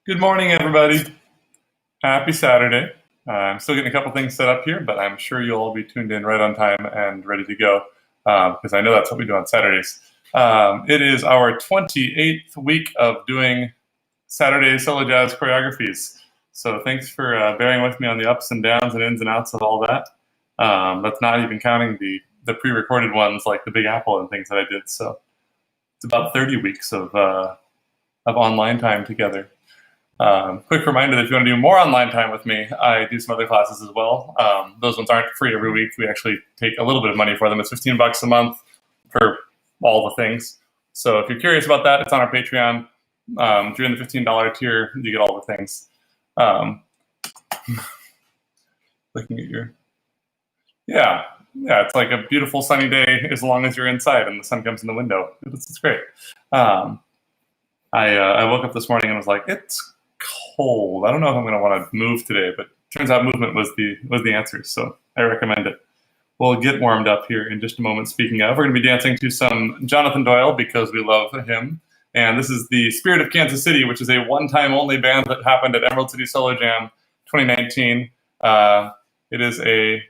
Good morning, everybody. Happy Saturday. I'm still getting a couple things set up here, but I'm sure you'll all be tuned in right on time and ready to go because I know that's what we do on Saturdays. It is our 28th week of doing Saturday solo jazz choreographies. So thanks for bearing with me on the ups and downs and ins and outs of all that. That's not even counting the pre-recorded ones like the Big Apple and things that I did. So it's about 30 weeks of online time together. Quick reminder that if you want to do more online time with me, I do some other classes as well. Those ones aren't free every week. We actually take a little bit of money for them. It's $15 a month for all the things. So if you're curious about that, it's on our Patreon. If you're in the $15 tier, you get all the things. Looking at your... Yeah, it's like a beautiful sunny day as long as you're inside and the sun comes in the window. It's great. I woke up this morning and was like, it's cold. I don't know if I'm going to want to move today, but turns out movement was the answer, so I recommend it. We'll get warmed up here in just a moment. Speaking of, we're going to be dancing to some Jonathan Doyle because we love him. And this is the Spirit of Kansas City, which is a one-time only band that happened at Emerald City Solo Jam 2019. It is an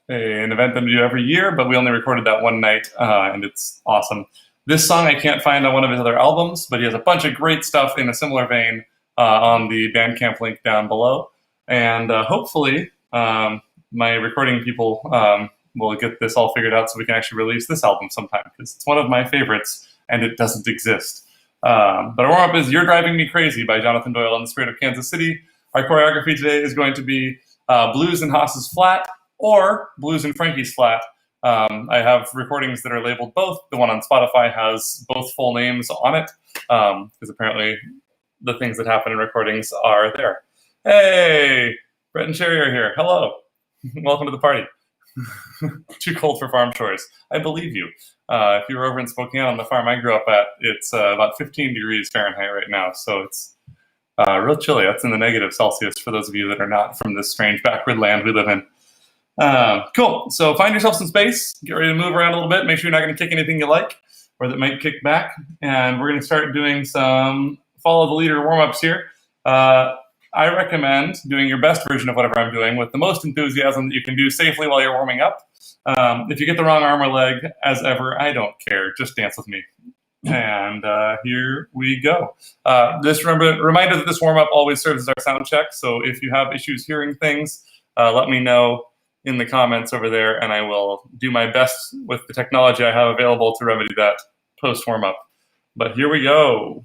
event that we do every year, but we only recorded that one night, and it's awesome. This song I can't find on one of his other albums, but he has a bunch of great stuff in a similar vein on the Bandcamp link down below. And hopefully my recording people will get this all figured out so we can actually release this album sometime, because it's one of my favorites and it doesn't exist. But our warm-up is You're Driving Me Crazy by Jonathan Doyle and the Spirit of Kansas City. Our choreography today is going to be Blues in Haas's Flat or Blues in Frankie's Flat. I have recordings that are labeled both. The one on Spotify has both full names on it, because apparently the things that happen in recordings are there. Hey, Brett and Sherry are here. Hello. Welcome to the party. Too cold for farm chores. I believe you. If you were over in Spokane on the farm I grew up at, it's about 15 degrees Fahrenheit right now, so it's real chilly. That's in the negative Celsius for those of you that are not from this strange backward land we live in. Cool. So find yourself some space, get ready to move around a little bit, make sure you're not going to kick anything you like or that might kick back. And we're going to start doing some follow the leader warm-ups here. I recommend doing your best version of whatever I'm doing with the most enthusiasm that you can do safely while you're warming up. If you get the wrong arm or leg, as ever, I don't care. Just dance with me. And here we go. Reminder that this warm-up always serves as our sound check. So if you have issues hearing things, let me know in the comments over there, and I will do my best with the technology I have available to remedy that post warm-up. But here we go.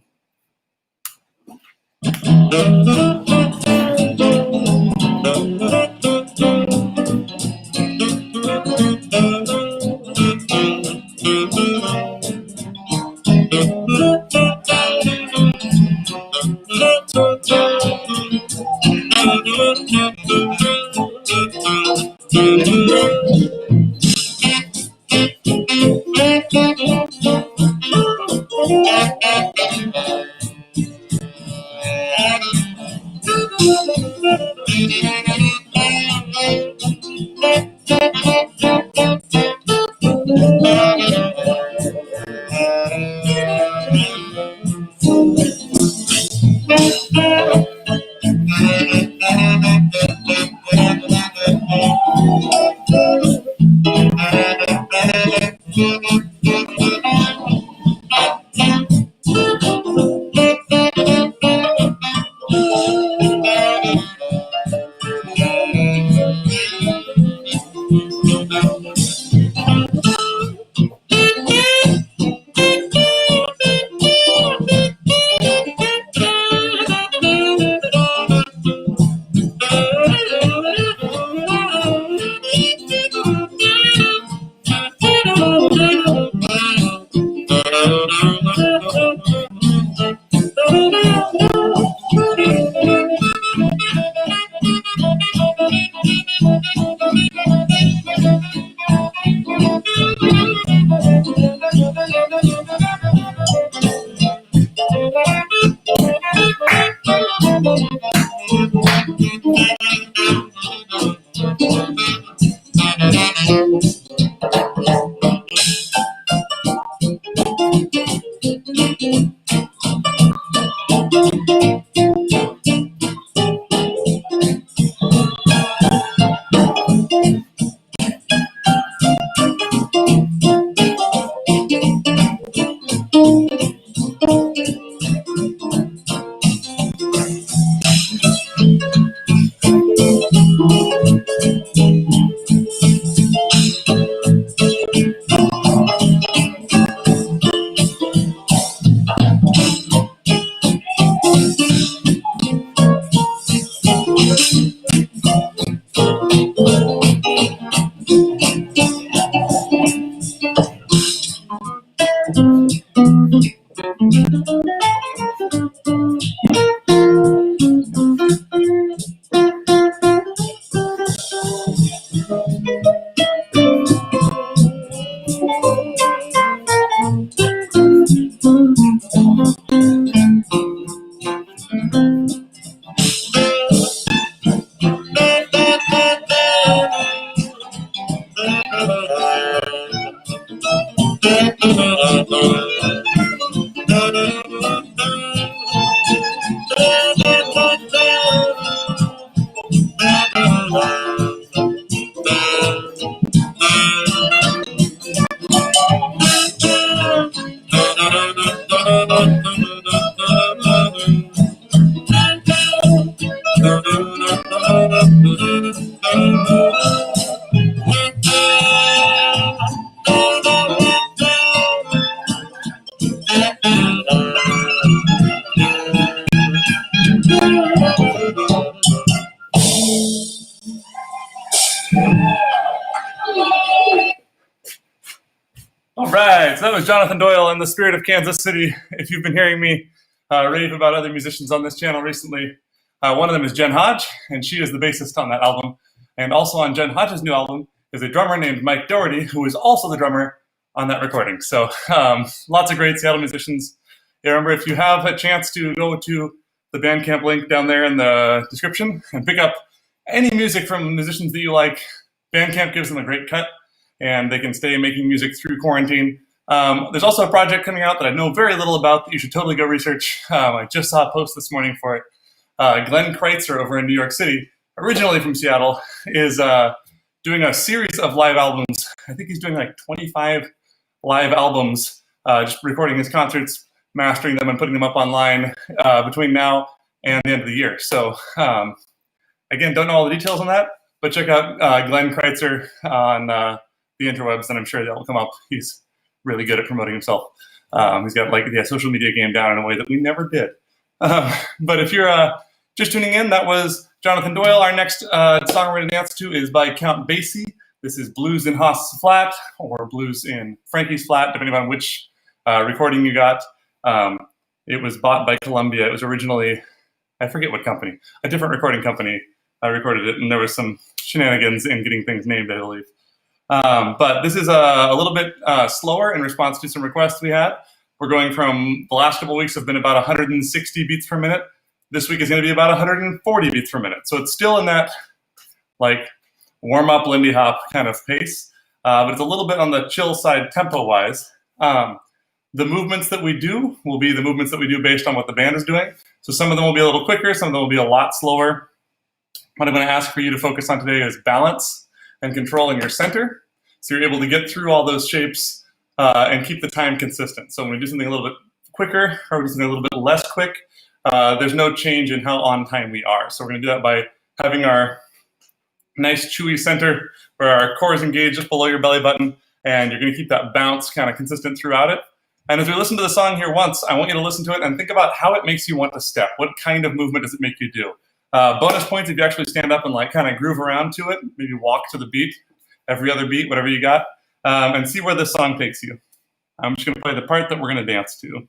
All right, so that was Jonathan Doyle in the spirit of Kansas City. If you've been hearing me rave about other musicians on this channel recently, one of them is Jen Hodge, and she is the bassist on that album. And also on Jen Hodge's new album is a drummer named Mike Doherty, who is also the drummer on that recording. So lots of great Seattle musicians. Yeah, remember, if you have a chance to go to the Bandcamp link down there in the description and pick up any music from musicians that you like, Bandcamp gives them a great cut, and they can stay making music through quarantine. There's also a project coming out that I know very little about that you should totally go research. I just saw a post this morning for it. Glenn Kreitzer over in New York City, originally from Seattle, is doing a series of live albums. I think he's doing like 25 live albums, just recording his concerts, mastering them, and putting them up online between now and the end of the year. So again, don't know all the details on that, but check out Glenn Kreitzer on the interwebs, and I'm sure that will come up. He's really good at promoting himself. He's got like the social media game down in a way that we never did. But if you're just tuning in, that was Jonathan Doyle. Our next song we're going to dance to is by Count Basie. This is Blues in Haas Flat, or Blues in Frankie's Flat, depending on which recording you got. It was bought by Columbia. It was originally, I forget what company, a different recording company recorded it, and there was some shenanigans in getting things named, I believe. But this is a little bit slower in response to some requests we had. We're going from, the last couple of weeks have been about 160 beats per minute. This week is going to be about 140 beats per minute. So it's still in that like warm-up, Lindy Hop kind of pace, but it's a little bit on the chill side tempo-wise. The movements that we do will be the movements that we do based on what the band is doing. So some of them will be a little quicker, some of them will be a lot slower. What I'm going to ask for you to focus on today is balance and controlling your center, so you're able to get through all those shapes and keep the time consistent. So when we do something a little bit quicker or we do something a little bit less quick, there's no change in how on time we are. So we're going to do that by having our nice chewy center where our core is engaged just below your belly button, and you're going to keep that bounce kind of consistent throughout it. And as we listen to the song here once, I want you to listen to it and think about how it makes you want to step. What kind of movement does it make you do? Bonus points if you actually stand up and like kind of groove around to it, maybe walk to the beat, every other beat, whatever you got, and see where this song takes you. I'm just going to play the part that we're going to dance to.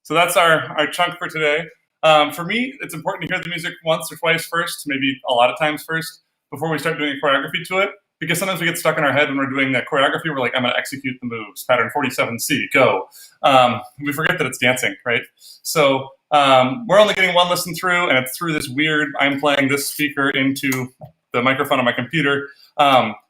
So that's our chunk for today. For me, it's important to hear the music once or twice first, maybe a lot of times first, before we start doing a choreography to it. Because sometimes we get stuck in our head when we're doing that choreography. We're like, I'm going to execute the moves, pattern 47C, go. We forget that it's dancing, right? So we're only getting one listen through, and it's through this weird, I'm playing this speaker into the microphone on my computer.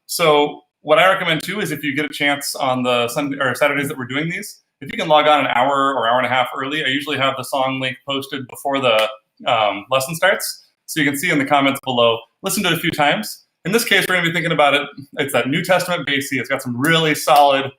So what I recommend too is if you get a chance on the Sunday or Saturdays that we're doing these, if you can log on an hour or hour and a half early, I usually have the song link posted before the lesson starts. So you can see in the comments below, listen to it a few times. In this case, we're going to be thinking about it. It's that New Testament Basie. It's got some really solid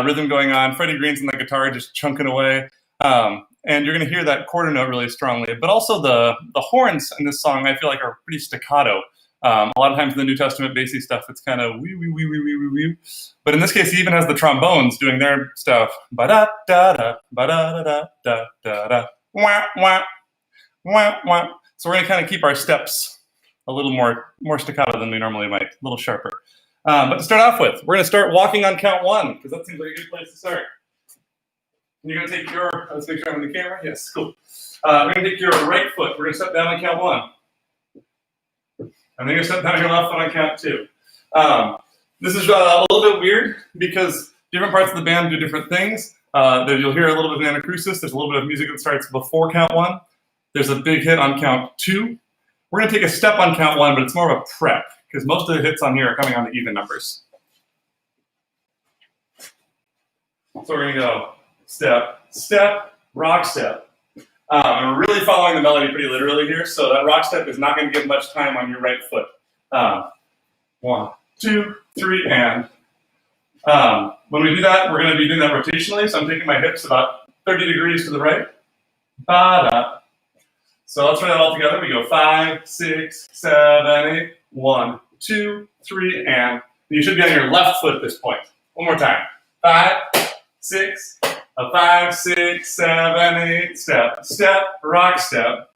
rhythm going on. Freddie Green's on the guitar just chunking away. And you're going to hear that quarter note really strongly. But also the horns in this song, I feel like, are pretty staccato. A lot of times in the New Testament Basie stuff, it's kind of wee, wee, wee, wee, wee, wee, wee. But in this case, he even has the trombones doing their stuff. Ba-da-da-da, ba-da-da-da-da-da-da, wah, wah, wah, wah. So we're going to kind of keep our steps a little more staccato than we normally might, a little sharper. But to start off with, we're going to start walking on count one, because that seems like a good place to start. You're going to take your, let's make sure I'm on the camera. Yes, cool. We're going to take your right foot. We're going to step down on count one. And then you're going to step down your left foot on count two. This is a little bit weird because different parts of the band do different things. You'll hear a little bit of anacrusis. There's a little bit of music that starts before count one. There's a big hit on count two. We're going to take a step on count one, but it's more of a prep because most of the hits on here are coming on the even numbers. So we're going to go step, step, rock step. I'm really following the melody pretty literally here, so that rock step is not going to give much time on your right foot. 1, 2, 3, and. When we do that, we're going to be doing that rotationally, so I'm taking my hips about 30 degrees to the right. Ba-da. So let's try that all together. We go 5, 6, 7, 8. 1, 2, 3, and. You should be on your left foot at this point. One more time. 5, 6, 5, 6, 7, 8. Step, step, rock step.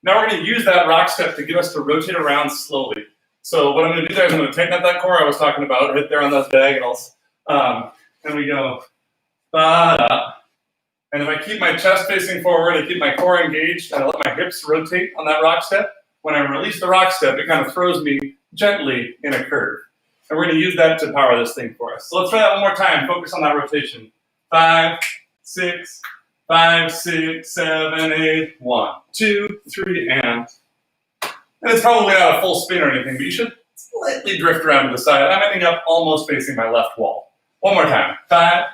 Now we're going to use that rock step to get us to rotate around slowly. So what I'm going to do there is I'm going to tighten up that core I was talking about right there on those diagonals. And we go, ba-da. And if I keep my chest facing forward, I keep my core engaged, and I let my hips rotate on that rock step, when I release the rock step, it kind of throws me gently in a curve. And we're going to use that to power this thing for us. So let's try that one more time. Focus on that rotation. 5, 6, 5, 6, 7, 8. 1, 2, 3, and. And it's probably not a full spin or anything, but you should slightly drift around to the side. I'm ending up almost facing my left wall. One more time. 5,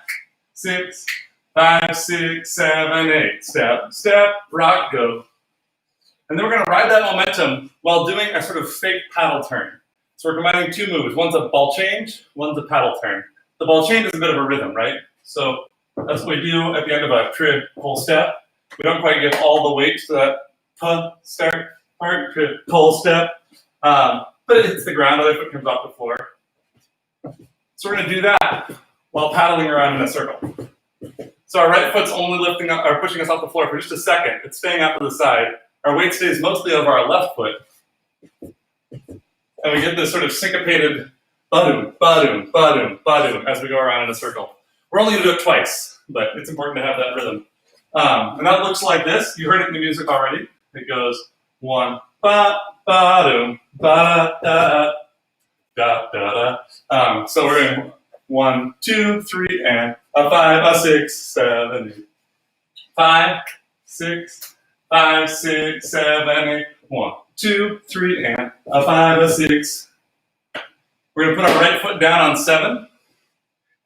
6, 5, 6, 7, 8. Step, step, rock, go. And then we're going to ride that momentum while doing a sort of fake paddle turn. So we're combining two moves. One's a ball change, one's a paddle turn. The ball change is a bit of a rhythm, right? So that's what we do at the end of a triple step. We don't quite get all the weight to that start part, pull step, but it hits the ground, other foot comes off the floor. So we're going to do that while paddling around in a circle. So our right foot's only lifting up or pushing us off the floor for just a second. It's staying out to the side. Our weight stays mostly over our left foot. And we get this sort of syncopated ba-doom, ba-doom, ba-doom, ba-doom as we go around in a circle. We're only going to do it twice, but it's important to have that rhythm. And that looks like this. You heard it in the music already. It goes 1, ba-doom, ba-da-da, da-da-da. So we're in 1, 2, 3, and a 5, a 6, 7, 8. 5, 6, 5, 6, 7, 8. 1, 2, 3, and a 5, a 6. We're going to put our right foot down on 7.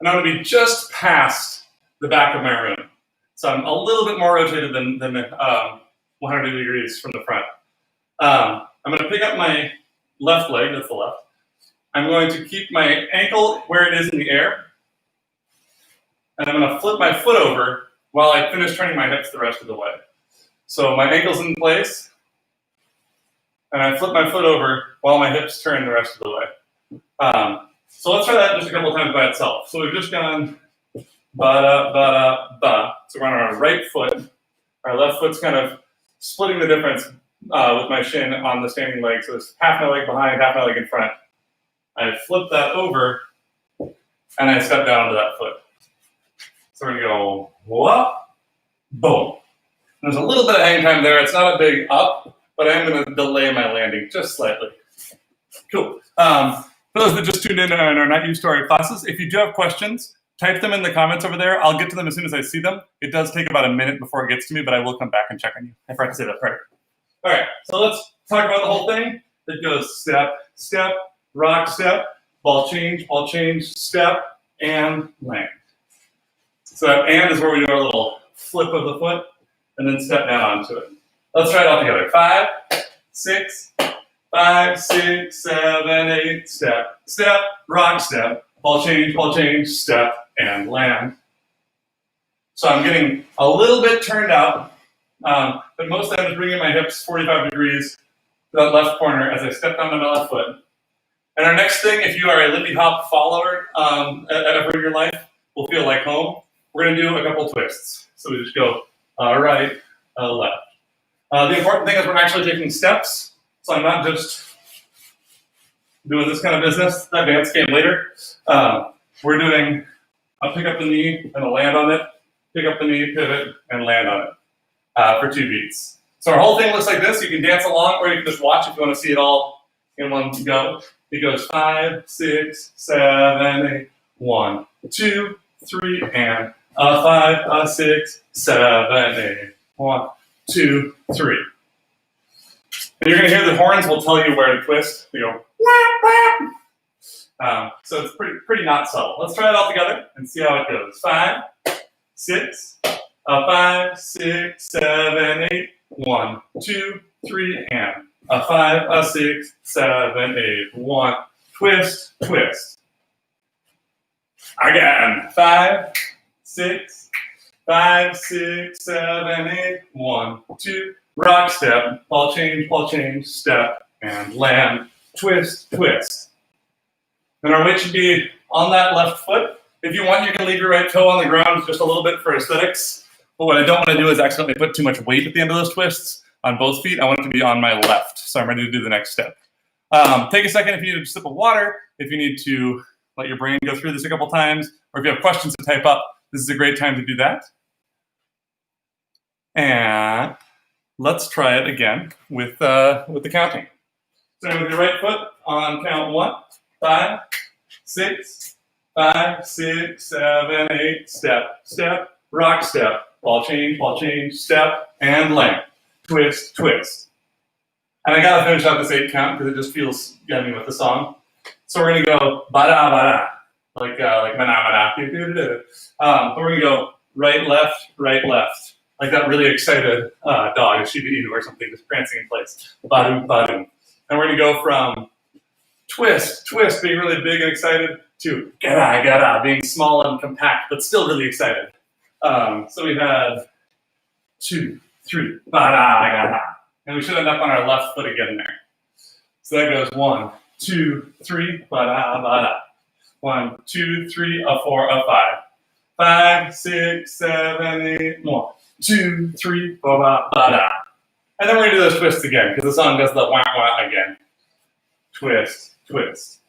And I'm going to be just past the back of my room. So I'm a little bit more rotated than 180 degrees from the front. I'm going to pick up my left leg, that's the left. I'm going to keep my ankle where it is in the air. And I'm going to flip my foot over while I finish turning my hips the rest of the way. So my ankle's in place. And I flip my foot over while my hips turn the rest of the way. So let's try that just a couple of times by itself. So we've just gone ba-da, ba-da, ba. So we're on our right foot. Our left foot's kind of splitting the difference with my shin on the standing leg. So it's half my leg behind, half my leg in front. I flip that over, and I step down to that foot. So we're going to go, whoop, boom. There's a little bit of hang time there. It's not a big up, but I am going to delay my landing just slightly. Cool. For those that just tuned in and are not used to our classes, if you do have questions, type them in the comments over there. I'll get to them as soon as I see them. It does take about a minute before it gets to me, but I will come back and check on you. I forgot to say that part. All right, so let's talk about the whole thing. It goes step, step, rock, step, ball change, step, and land. So that and is where we do our little flip of the foot and then step down onto it. Let's try it all together. 5, 6, 5, 6, 7, 8, step, step, rock, step, ball change, step, and land. So I'm getting a little bit turned out. But mostly I'm just bringing my hips 45 degrees to that left corner as I step down to my left foot. And our next thing, if you are a Lindy Hop follower ever in your life, will feel like home. We're going to do a couple twists. So we just go right, left. The important thing is we're actually taking steps. So I'm not just doing this kind of business. That dance came later. We're doing a pick up the knee and a land on it, pick up the knee, pivot, and land on it. For 2 beats. So our whole thing looks like this. You can dance along or you can just watch if you want to see it all in one go. It goes 5, 6, 7, 8, 1, 2, 3, and 5, 6, 7, 8, 1, 2, 3. And you're going to hear the horns will tell you where to twist. They go whap, whap. So it's pretty not subtle. Let's try it all together and see how it goes. 5, 6, 5, 6, 7, 8, 1, 2, 3, and 5, 6, 7, 8, 1, twist, twist. Again, 5, 6, 5, 6, 7, 8, 1, 2, rock step, ball change, step, and land, twist, twist. And our weight should be on that left foot. If you want, you can leave your right toe on the ground just a little bit for aesthetics. But what I don't want to do is accidentally put too much weight at the end of those twists on both feet. I want it to be on my left, so I'm ready to do the next step. Take a second if you need a sip of water, if you need to let your brain go through this a couple times, or if you have questions to type up, this is a great time to do that. And let's try it again with the counting. Starting with your right foot on count 1, 5, 6, 5, 6, 7, 8, step, step, rock step, ball change, step, and land. Twist, twist. And I gotta finish out this 8 count because it just feels yummy with the song. So we're gonna go ba-da, ba-da, like mana, mana. But we're gonna go right, left, like that really excited dog, a Shiba Inu or something, just prancing in place. Ba-doom, ba-doom. And we're gonna go from twist, twist, being really big and excited, to gada, gada, being small and compact, but still really excited. So we have 2, 3, ba-da, gada. And we should end up on our left foot again there. So that goes 1, 2, 3, ba-da, ba-da. 1, 2, 3, a 4, a 5. 5, 6, 7, 8, 1, 2, 3, ba-da, ba-da. And then we're gonna do those twists again, because the song does the wah-wah again. Twist, twist.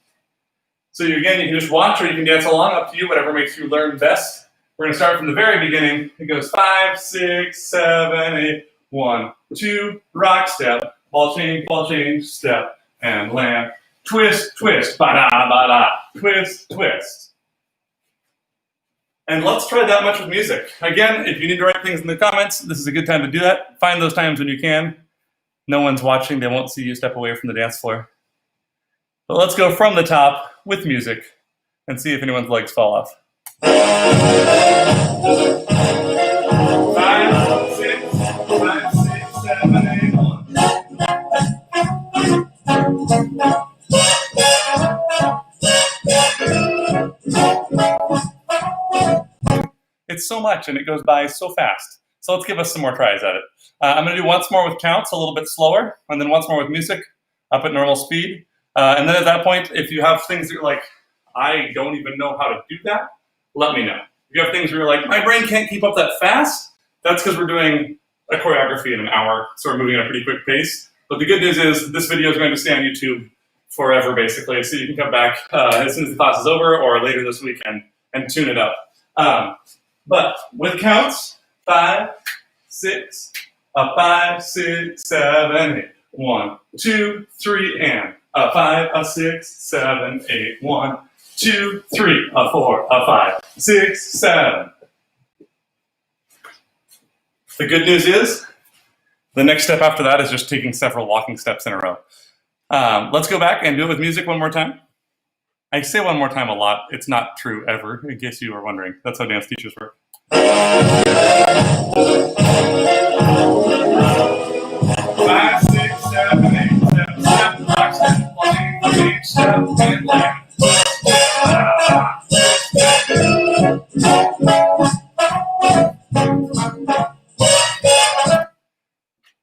So again, you can just watch or you can dance along, up to you, whatever makes you learn best. We're gonna start from the very beginning. It goes 5, 6, 7, 8, 1, 2, rock step, ball change, step, and land. Twist, twist, ba-da, ba-da, twist, twist. And let's try that much with music. Again, if you need to write things in the comments, this is a good time to do that. Find those times when you can. No one's watching, they won't see you step away from the dance floor. But let's go from the top with music and see if anyone's legs fall off. 5, 6, 7, 8, 1. It's so much and it goes by so fast. So let's give us some more tries at it. I'm going to do once more with counts, a little bit slower, and then once more with music, up at normal speed. And then at that point, if you have things that you're like, I don't even know how to do that, let me know. If you have things where you're like, my brain can't keep up that fast, that's because we're doing a choreography in an hour, so we're moving at a pretty quick pace. But the good news is this video is going to stay on YouTube forever, basically, so you can come back as soon as the class is over or later this week and tune it up. But with counts, 5, 6, a 5, 6, 7, 8. 1, 2, 3, and a 5, a 6, 7, 8. 1, 2, 3, a 4, a 5, 6, 7. The good news is, the next step after that is just taking several walking steps in a row. Let's go back and do it with music one more time. I say one more time a lot. It's not true ever, in case you were wondering. That's how dance teachers work. 5, 6, 7, 8, 7, step, rock, step, walking, step, and land.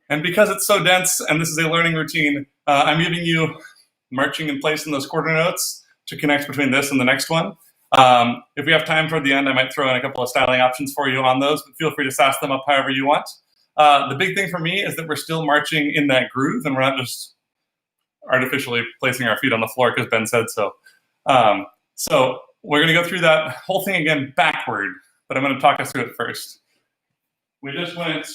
And because it's so dense, and this is a learning routine, I'm giving you marching in place in those quarter notes to connect between this and the next one. If we have time toward the end, I might throw in a couple of styling options for you on those, but feel free to sass them up however you want. The big thing for me is that we're still marching in that groove, and we're not just artificially placing our feet on the floor because Ben said so. So we're going to go through that whole thing again backward, but I'm going to talk us through it first. We just went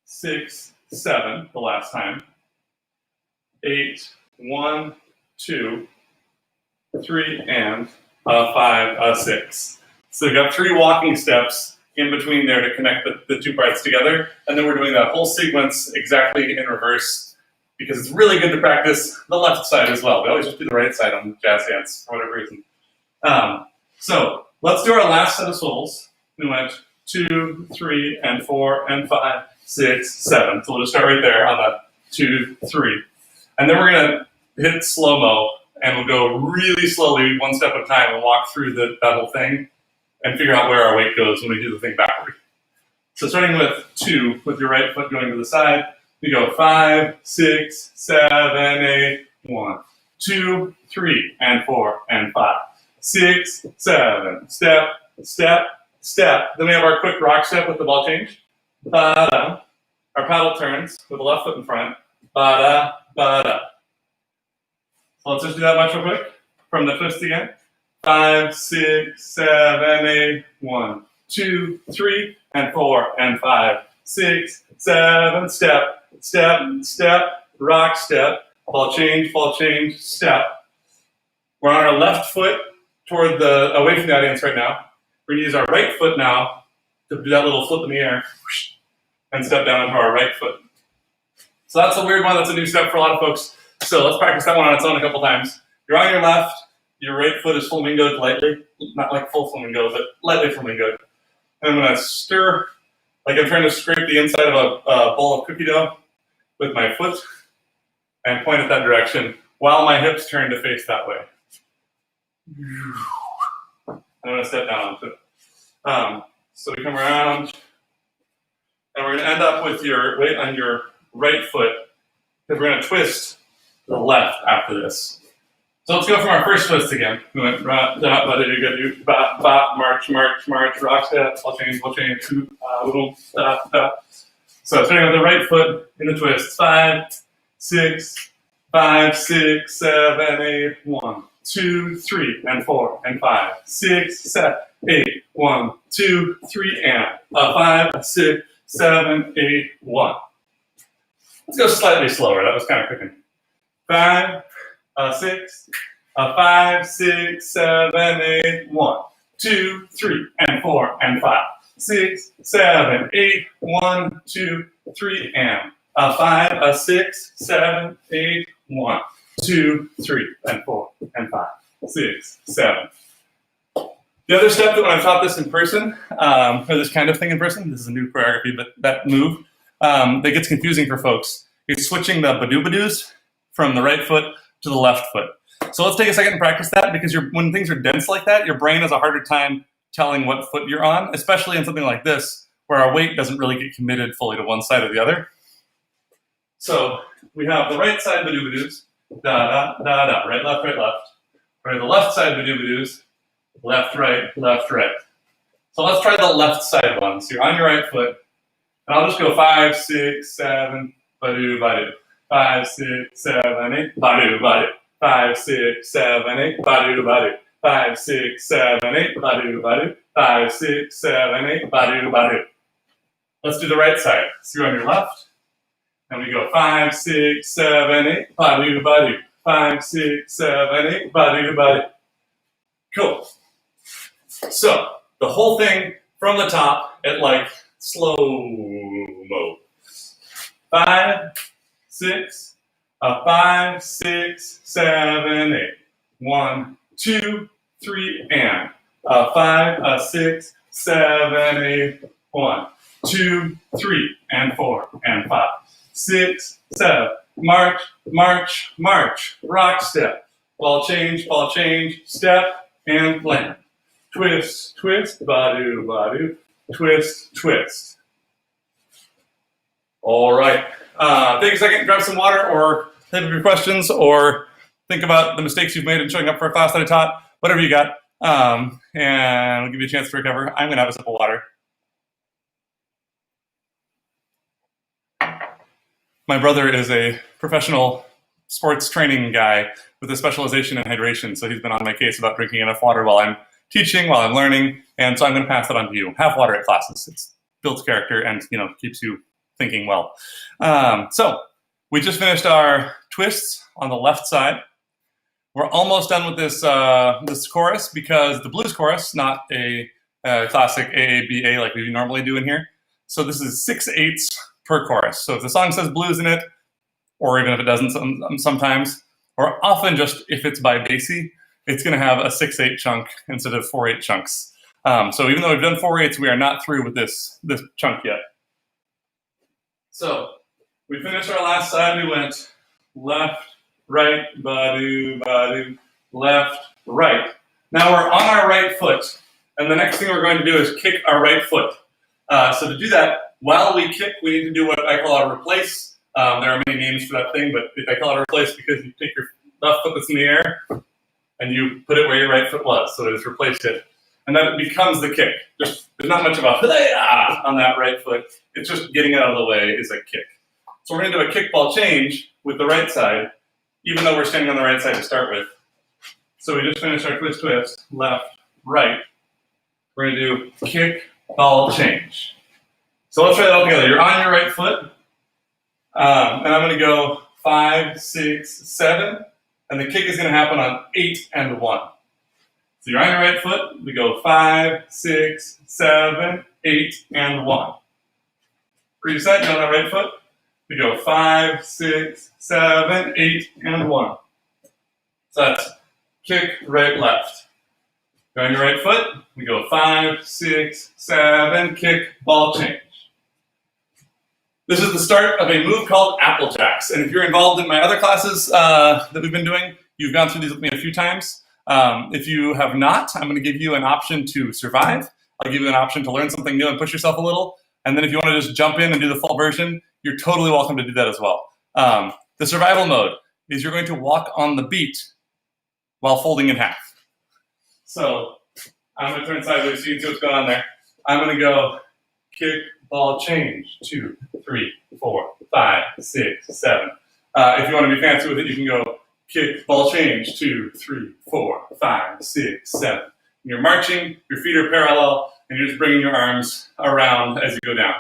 6, 7 the last time. 8, 1, 2, 3, and 5, 6. So we've got 3 walking steps in between there to connect the 2 parts together. And then we're doing that whole sequence exactly in reverse because it's really good to practice the left side as well. We always just do the right side on jazz dance for whatever reason. So let's do our last set of swivels. We went 2, 3, and 4, and 5, 6, 7. So we'll just start right there on the 2, 3. And then we're going to hit slow-mo, and we'll go really slowly, one step at a time, and walk through that whole thing and figure out where our weight goes when we do the thing backward. So starting with 2, with your right foot going to the side, you go 5, 6, 7, 8, 1, 2, 3, and 4, and 5, 6, 7. Step, step, step. Then we have our quick rock step with the ball change. Ba-da. Our paddle turns with the left foot in front. Ba-da, ba-da. So let's just do that much real quick. From the twist again. 5, 6, 7, 8, 1, 2, 3, and 4, and 5, 6, 7. Step, step, step, rock step, ball change, step. We're on our left foot toward away from the audience right now. We're going to use our right foot now to do that little flip in the air and step down into our right foot. So that's a weird one. That's a new step for a lot of folks. So let's practice that one on its own a couple times. You're on your left. Your right foot is flamingoed lightly. Not like full flamingo, but lightly flamingoed. And I'm going to stir, like I'm trying to scrape the inside of a bowl of cookie dough with my foot and point it that direction while my hips turn to face that way. I'm going to step down onto it. So we come around, and we're going to end up with your weight on your right foot, because we're going to twist to the left after this. So let's go from our first twist again. We went march, march, rock step, ball change, boom, So starting with the right foot in the twist. 5, 6, 7, 8, 1, 2, 3, and 4, and 5, 6, 7, 8, 1, 2, 3, and 5, 6, 7, 8, 1. Let's go slightly slower. That was kind of cooking. 5, 6, 5, 6, 7, 8, 1, 2, 3, and 4, and 5, 6, 7, 8, 1, 2, 3, and 5, 6, 7, 8, 1, 2, 3, and 4, and 5, 6, 7. The other step that when I taught this in person, or this kind of thing in person, this is a new choreography, but that move, that gets confusing for folks. It's switching the badoo-badoos from the right foot to the left foot. So let's take a second and practice that, because when things are dense like that, your brain has a harder time telling what foot you're on, especially in something like this, where our weight doesn't really get committed fully to one side or the other. So we have the right side badoo-badoos, da-da, right, left, right, left. We have the left side badoo-badoos, left, right, left, right. So let's try the left side one. So you're on your right foot, and I'll just go 5, 6, 7, badoo, badoo. 5, 6, 7, 8, badoo, badoo. 5, 6, 7, 8, badoo, badoo. 5, 6, 7, 8, badoo, badoo. 5, 6, 7, 8. Ba-do, ba-do. Let's do the right side. So you're on your left. And we go 5, 6, 7, 8. Ba-do, ba-do. 5, 6, 7, 8. Ba-do, ba-do. Cool. So the whole thing from the top at like slow-mo. 5, 6, 5, 6, 7, 8. 1, 2, 3, and 5, 6, 7, 8. 1, 2, 3, and 4, and 5, 6, 7. March, march, march. Rock step. Ball change, step, and land. Twist, twist, ba-do, ba-do. Twist, twist. All right. Take a second, grab some water, or think of your questions, or think about the mistakes you've made in showing up for a class that I taught, whatever you got, and I'll give you a chance to recover. I'm going to have a sip of water. My brother is a professional sports training guy with a specialization in hydration, so he's been on my case about drinking enough water while I'm teaching, while I'm learning, and so I'm going to pass that on to you. Have water at classes. It builds character and keeps you thinking well. So we just finished our twists on the left side. We're almost done with this this chorus because the blues chorus, not a classic AABA like we normally do in here. So this is 6/8 per chorus. So if the song says blues in it, or even if it doesn't sometimes, or often just if it's by Basie, it's going to have a 6/8 chunk instead of 4/8 chunks. So even though we've done 4/8, we are not through with this chunk yet. So we finished our last side. We went left, right, ba-do, ba-do, left, right. Now we're on our right foot, and the next thing we're going to do is kick our right foot. So to do that, while we kick, we need to do what I call a replace. There are many names for that thing, but I call it a replace because you take your left foot that's in the air, and you put it where your right foot was, so it has replaced it. And then it becomes the kick. There's not much of a on that right foot. It's just getting it out of the way is a kick. So we're going to do a kickball change with the right side, even though we're standing on the right side to start with. So we just finished our twist, twist, left, right. We're going to do kick, ball, change. So let's try that all together. You're on your right foot, and I'm going to go 5, 6, 7, and the kick is going to happen on 8 and 1. So you're on your right foot, we go 5, 6, 7, 8, and 1. Reset, you're on the right foot, we go 5, 6, 7, 8, and 1. So that's kick, right, left. You're on your right foot, we go 5, 6, 7, kick, ball, change. This is the start of a move called Apple Jacks. And if you're involved in my other classes that we've been doing, you've gone through these with me a few times. If you have not, I'm going to give you an option to survive. I'll give you an option to learn something new and push yourself a little. And then if you want to just jump in and do the full version, you're totally welcome to do that as well. The survival mode is you're going to walk on the beat while folding in half. So I'm going to turn sideways so you can see what's going on there. I'm going to go kick, ball, change, 2, 3, 4, 5, 6, 7. If you want to be fancy with it, you can go kick, ball, change, 2, 3, 4, 5, 6, 7. And you're marching, your feet are parallel, and you're just bringing your arms around as you go down.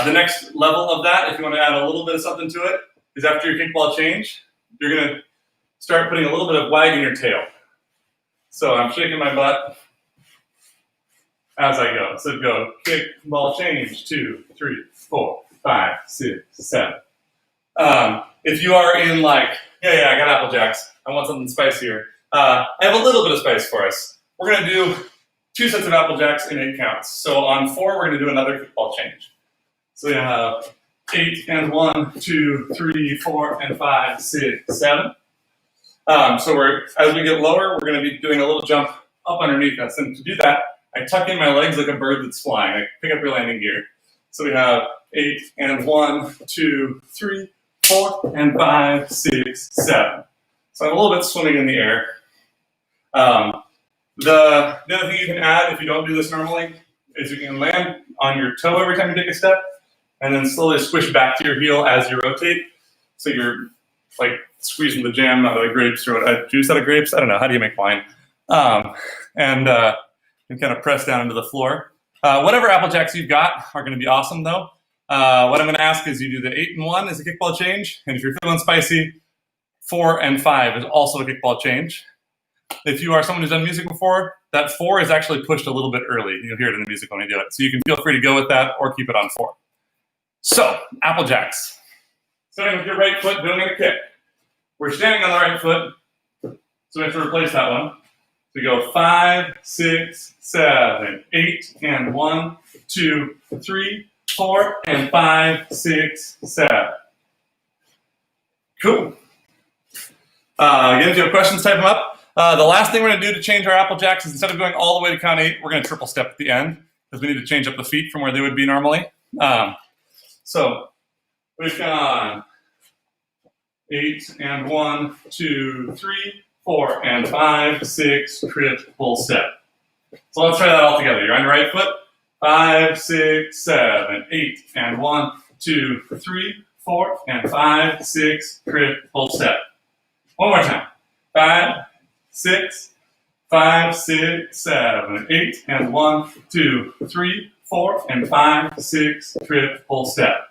The next level of that, if you want to add a little bit of something to it, is after your kick, ball, change, you're going to start putting a little bit of wag in your tail. So I'm shaking my butt as I go. So go kick, ball, change, 2, 3, 4, 5, 6, 7. If you are in like, yeah, I got Apple Jacks. I want something spicier. I have a little bit of spice for us. We're going to do 2 sets of Apple Jacks in 8 counts. So on 4, we're going to do another kickball change. So we have 8 and 1, 2, 3, 4, and 5, 6, 7. So as we get lower, we're going to be doing a little jump up underneath us. And to do that, I tuck in my legs like a bird that's flying. I pick up your landing gear. So we have 8 and 1, 2, 3, 4, and 5, 6, 7. So I'm a little bit swimming in the air. The other thing you can add if you don't do this normally is you can land on your toe every time you take a step and then slowly squish back to your heel as you rotate. So you're like squeezing the jam out of the grapes or a juice out of grapes. I don't know. How do you make wine? and kind of press down into the floor. Whatever Apple Jacks you've got are going to be awesome, though. What I'm going to ask is you do the 8 and 1 as a kickball change, and if you're feeling spicy, 4 and 5 is also a kickball change. If you are someone who's done music before, that 4 is actually pushed a little bit early. You'll hear it in the music when I do it. So you can feel free to go with that or keep it on 4. So, Apple Jacks. Starting with your right foot, doing a kick. We're standing on the right foot, so we have to replace that one. So we go 5, 6, 7, 8, and 1, 2, 3, 4, and 5, 6, 7. Cool. Again, if you have questions, type them up. The last thing we're going to do to change our Apple Jacks is instead of going all the way to count 8, we're going to triple step at the end because we need to change up the feet from where they would be normally. So we've gone 8 and 1, 2, 3, 4, and 5, 6, triple step. So let's try that all together. You're on your right foot. 5, 6, 7, 8, and 1, 2, 3, 4, and 5, 6, triple step. One more time. 5, 6, 5, 6, 7, 8, and 1, 2, 3, 4, and 5, 6, triple step.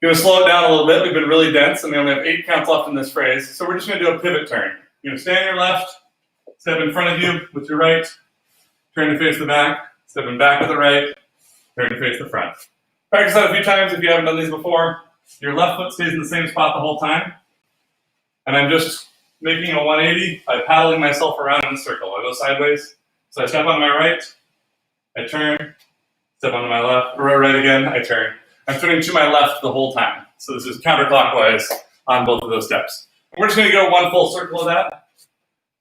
Going to slow it down a little bit. We've been really dense, and we only have 8 counts left in this phrase. So we're just going to do a pivot turn. You're going to stand on your left, step in front of you with your right, turn to face the back, stepping back with the right, turn to face the front. Practice that a few times if you haven't done these before. Your left foot stays in the same spot the whole time. And I'm just making a 180 by paddling myself around in a circle. I go sideways. So I step on my right, I turn, step on my left, right again, I turn. I'm turning to my left the whole time. So this is counterclockwise on both of those steps. And we're just going to go one full circle of that.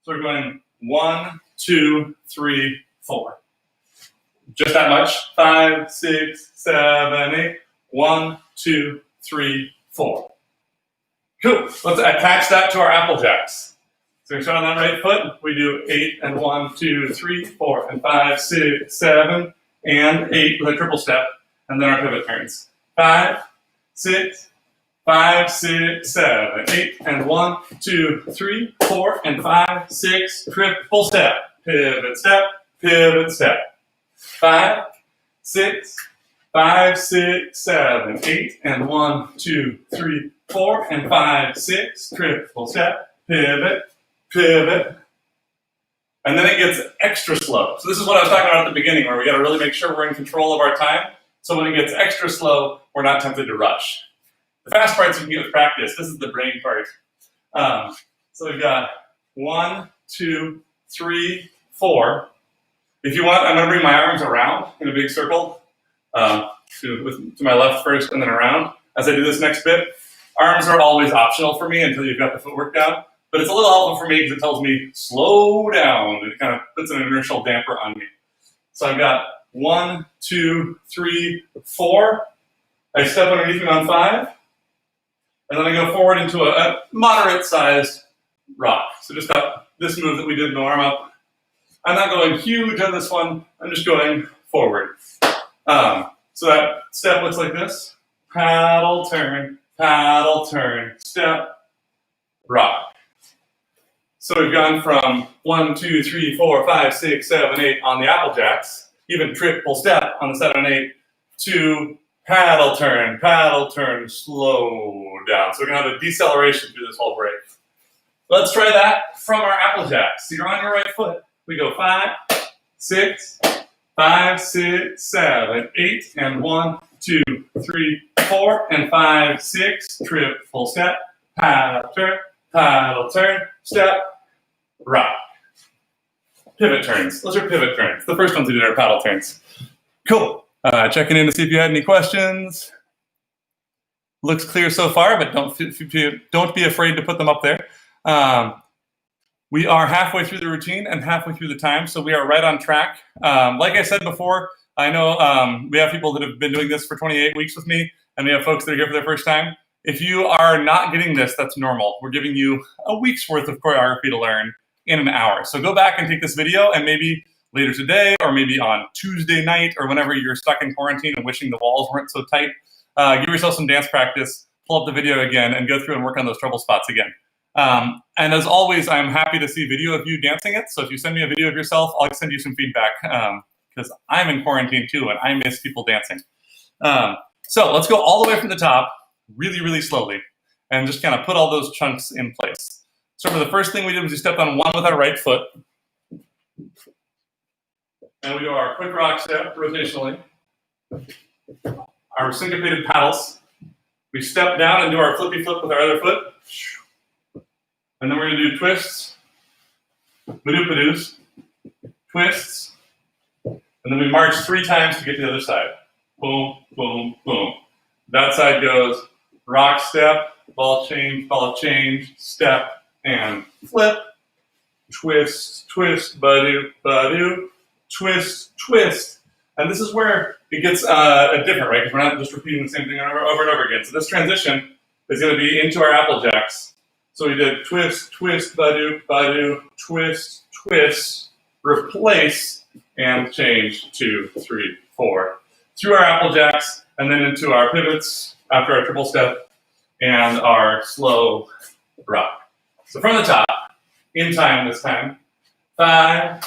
So we're going 1, 2, 3, 4. Just that much. 5, 6, 7, 8. 1, 2, 3, 4. Cool. Let's attach that to our Apple Jacks. So we start on that right foot. We do 8 and 1, 2, 3, 4, and 5, 6, 7, and 8 with a triple step, and then our pivot turns. 5, 6, 5, 6, 7, 8, and 1, 2, 3, 4, and 5, 6, triple step. Pivot step, pivot step. 5, 6, 5, 6, 7, 8, and 1, 2, 3, 4, and 5, 6, triple step, pivot, pivot. And then it gets extra slow. So this is what I was talking about at the beginning, where we got to really make sure we're in control of our time. So when it gets extra slow, we're not tempted to rush. The fast parts you can get with practice. This is the brain part. So we've got 1, 2, 3, 4. If you want, I'm going to bring my arms around in a big circle to my left first and then around. As I do this next bit, arms are always optional for me until you've got the footwork down. But it's a little helpful for me because it tells me, slow down. It kind of puts an inertial damper on me. So I've got 1, 2, 3, 4. I step underneath me on 5. And then I go forward into a moderate-sized rock. So just got this move that we did in the arm up. I'm not going huge on this one. I'm just going forward. So that step looks like this. Paddle, turn, step, rock. So we've gone from 1, 2, 3, 4, 5, 6, 7, 8 on the Apple Jacks, even triple step on the 7 and 8, to paddle, turn, slow down. So we're going to have a deceleration through this whole break. Let's try that from our Apple Jacks. So you're on your right foot. We go 5, 6, 5, 6, 7, 8, and 1, 2, 3, 4, and 5, 6, triple step, paddle, turn, step, rock. Pivot turns. Those are pivot turns. The first ones we did are paddle turns. Cool. Checking in to see if you had any questions. Looks clear so far, but don't be afraid to put them up there. We are halfway through the routine and halfway through the time, so we are right on track. Like I said before, I know we have people that have been doing this for 28 weeks with me, and we have folks that are here for their first time. If you are not getting this, that's normal. We're giving you a week's worth of choreography to learn in an hour. So go back and take this video, and maybe later today, or maybe on Tuesday night, or whenever you're stuck in quarantine and wishing the walls weren't so tight, give yourself some dance practice, pull up the video again, and go through and work on those trouble spots again. And as always, I'm happy to see video of you dancing it. So if you send me a video of yourself, I'll send you some feedback because I'm in quarantine too and I miss people dancing. So let's go all the way from the top really, really slowly and just kind of put all those chunks in place. So for the first thing we did was we stepped on one with our right foot. And we do our quick rock step rotationally. Our syncopated paddles. We step down and do our flippy flip with our other foot. And then we're going to do twists, badoo-badoos, twists, and then we march 3 times to get to the other side. Boom, boom, boom. That side goes rock step, ball change, step, and flip. Twist, twist, badoo, badoo, twist, twist. And this is where it gets different, right? Because we're not just repeating the same thing over and over again. So this transition is going to be into our Apple Jacks. So we did twist, twist, badoo, badoo, twist, twist, replace, and change 2, 3, 4. Through our Apple Jacks, and then into our pivots after our triple step, and our slow rock. So from the top, in time this time. 5,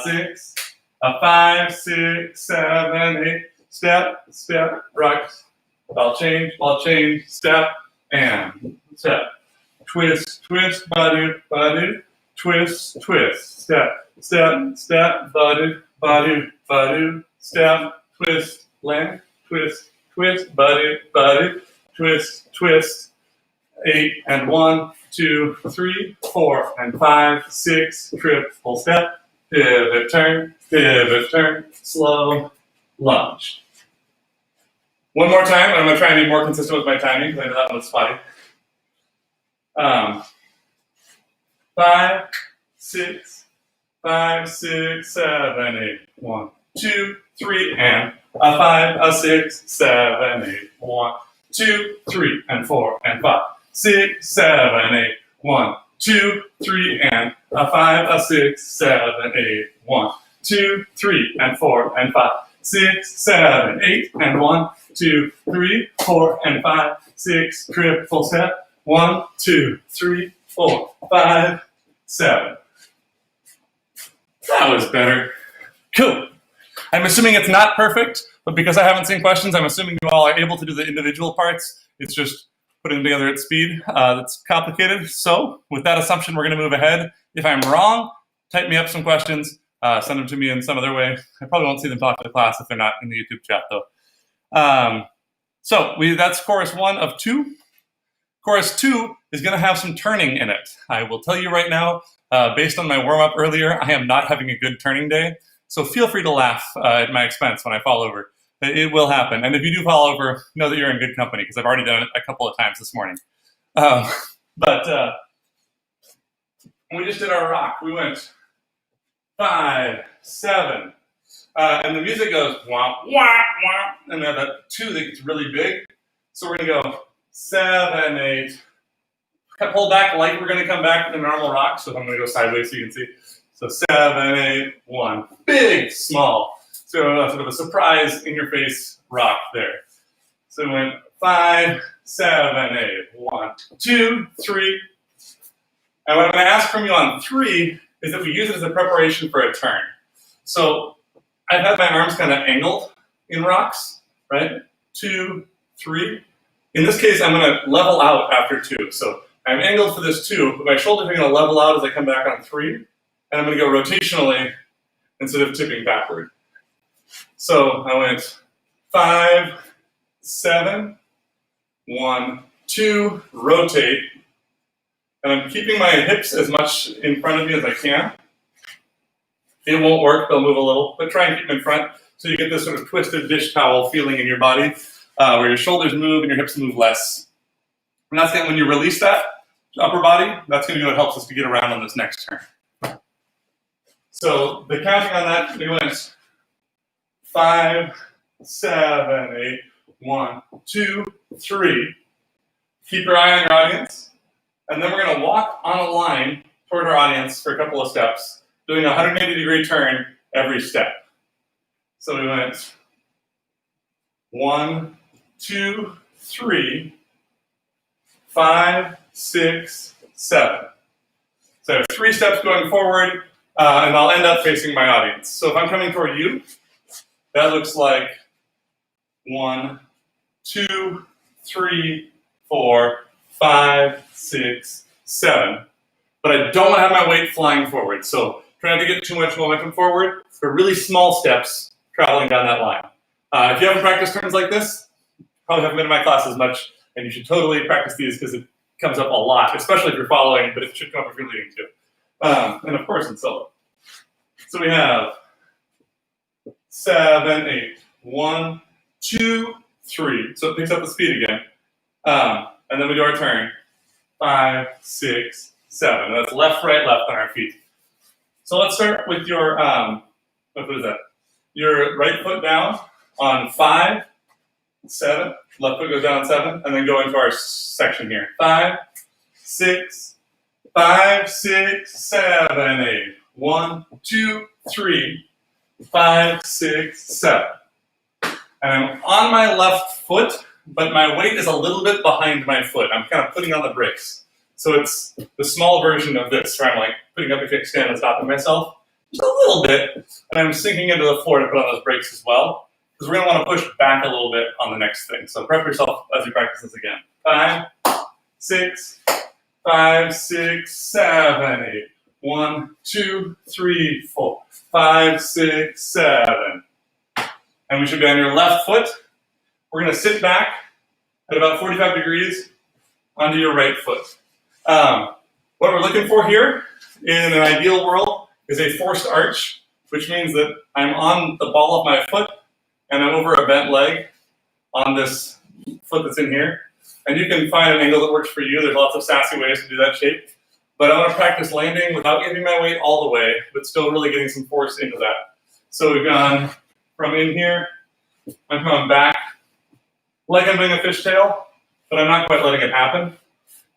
6, 5, 6, 7, 8. Step, step, rock. Ball change, step, and step. Twist, twist, badoo, badoo, twist, twist, step, step, step, badoo, badoo, badoo, step, twist, land, twist, twist, badoo, badoo, twist, twist. 8 and 1, 2, 3, 4 and 5, 6, triple step, pivot, turn, slow lunge. One more time, and I'm going to try and be more consistent with my timing because I know that one was spotty. 5, 6, 5, 6, 7, 8. 1, 2, 3, and a 5, a 6, 7, 8. 1, 2, 3, and 4, and 5, 6, 7, 8. 1, 2, 3, and a 5, a 6, 7, 8. 1, 2, 3, and 4, and 5, 6, 7, 8, and 1, 2, 3, 4, and 5, 6, triple step. 1, 2, 3, 4, 5, 7. That was better. Cool. I'm assuming it's not perfect, but because I haven't seen questions, I'm assuming you all are able to do the individual parts. It's just putting them together at speed that's complicated. So with that assumption, we're going to move ahead. If I'm wrong, type me up some questions, send them to me in some other way. I probably won't see them talk to the class if they're not in the YouTube chat, though. So that's chorus 1 of 2. Chorus 2 is going to have some turning in it. I will tell you right now, based on my warm-up earlier, I am not having a good turning day. So feel free to laugh at my expense when I fall over. It will happen. And if you do fall over, know that you're in good company because I've already done it a couple of times this morning. But we just did our rock. We went 5, 7. And the music goes wah, wah, wah. And then the 2 that gets really big. So we're going to go 7, 8. Pull back like we're going to come back to the normal rock. So I'm going to go sideways so you can see. So 7, 8, 1. Big, small. So sort of a surprise in your face rock there. So we went 5, 7, 8. 1, 2, 3. And what I'm going to ask from you on 3 is that we use it as a preparation for a turn. So I've had my arms kind of angled in rocks, right? 2, 3. In this case, I'm going to level out after 2. So I'm angled for this 2, but my shoulders are going to level out as I come back on 3. And I'm going to go rotationally instead of tipping backward. So I went 5, 7, 1, 2, rotate. And I'm keeping my hips as much in front of me as I can. It won't work, they'll move a little, but try and keep them in front so you get this sort of twisted dish towel feeling in your body where your shoulders move and your hips move less. And that's when you release that upper body, that's going to be what helps us to get around on this next turn. So the counting on that, we went 5, 7, 8, 1, 2, 3. Keep your eye on your audience. And then we're going to walk on a line toward our audience for a couple of steps, doing a 180-degree turn every step. So we went 1, 2, 3, 5, 6, 7. So I have 3 steps going forward, and I'll end up facing my audience. So if I'm coming toward you, that looks like 1, 2, 3, 4, 5, 6, 7. But I don't want to have my weight flying forward. So try not to get too much momentum forward, but really small steps traveling down that line. If you haven't practiced turns like this, probably haven't been in my class as much, and you should totally practice these because it comes up a lot, especially if you're following, but it should come up if you're leading too. And of course in solo. So we have 7, 8. 1, 2, 3. So it picks up the speed again. And then we do our turn. 5, 6, 7. That's left, right, left on our feet. So let's start with your, what is that? Your right foot down on 5, 7. Left foot goes down on 7, and then go into our section here. 5, 6, 5, 6, 7, 8. 1, 2, 3, 5, 6, 7. And I'm on my left foot, but my weight is a little bit behind my foot. I'm kind of putting on the brakes. So it's the small version of this, where I'm like putting up a kickstand and stopping myself just a little bit, and I'm sinking into the floor to put on those brakes as well, because we're going to want to push back a little bit on the next thing. So prep yourself as you practice this again. 5, 6, 5, 6, 7, 8. 1, 2, 3, 4, 5, 6, 7. And we should be on your left foot. We're going to sit back at about 45 degrees onto your right foot. What we're looking for here in an ideal world is a forced arch, which means that I'm on the ball of my foot and I'm over a bent leg on this foot that's in here. And you can find an angle that works for you. There's lots of sassy ways to do that shape. But I want to practice landing without giving my weight all the way, but still really getting some force into that. So we've gone from in here, I'm coming back like I'm doing a fishtail, but I'm not quite letting it happen.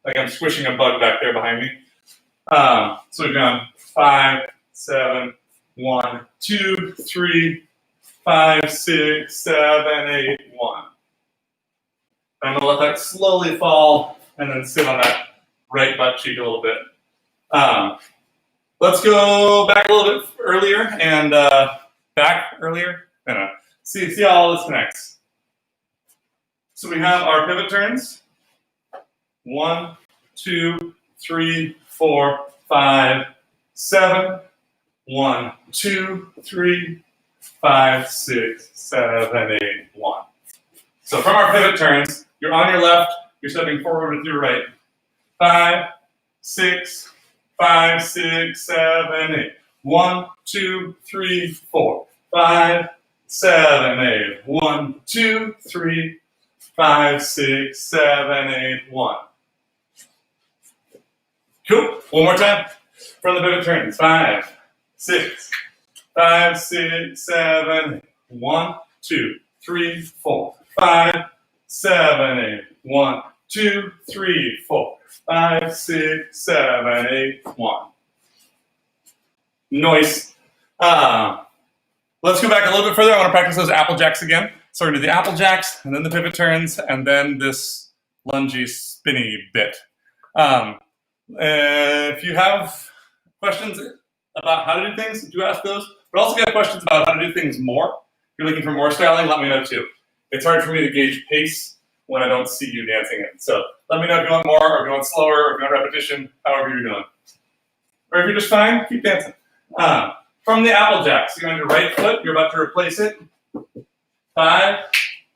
Like I'm squishing a bug back there behind me. So we've gone 5, 7, 1, 2, 3, 5, 6, 7, 8, 1. I'm gonna let that slowly fall and then sit on that right butt cheek a little bit. Let's go back a little bit earlier and back earlier. See how all this connects. So we have our pivot turns. 1, 2, 3, 4, 5, 7. 1, 2, 3, 5, 6, 7, 8, 1. So from our pivot turns, you're on your left, you're stepping forward with your right. 5, 6, 5, 6, 7, 8. 1, 2, 3, 4, 5, 7, 8. 1, 2, 3, 5, 6, 7, 8, 1. Cool. One more time. From the pivot turns. 5, 6, 5, 6, 7, 8. 1, 2, 3, 4, 5, 7, 8. 1, 2, 3, 4, 5, 6, 7, 8, 1. Nice. Let's go back a little bit further. I want to practice those apple jacks again. So we're going to do the apple jacks, and then the pivot turns, and then this lungy, spinny bit. If you have questions about how to do things, do ask those. But also if you have questions about how to do things more, if you're looking for more styling, let me know too. It's hard for me to gauge pace when I don't see you dancing it. So let me know if you want more, or if you want slower, or if you want repetition, however you're doing. Or if you're just fine, keep dancing. From the apple jacks, you're on your right foot, you're about to replace it. 5,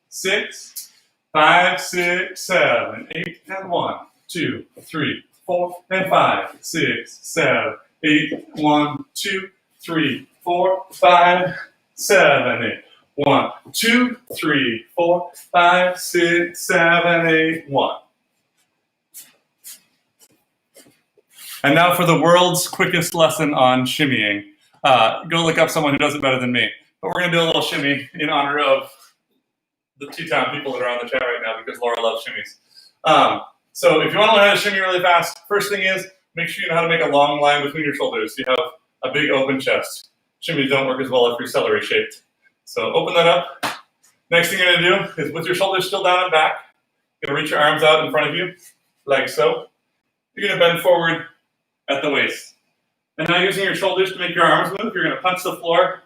6, 5, 6, 7, 8, and 1, 2, 3, 4, and 5, 6, 7, 8, 1, 2, 3, 4, 5, 7, 8. 1, 2, 3, 4, 5, 6, 7, 8, 1. And now for the world's quickest lesson on shimmying. Go look up someone who does it better than me. But we're going to do a little shimmy in honor of the T-Town people that are on the chat right now because Laura loves shimmies. So if you want to learn how to shimmy really fast, first thing is make sure you know how to make a long line between your shoulders. You have a big open chest. Shimmies don't work as well if you're celery shaped. So open that up. Next thing you're going to do is with your shoulders still down and back, you're going to reach your arms out in front of you like so. you're going to bend forward at the waist. And now using your shoulders to make your arms move, you're going to punch the floor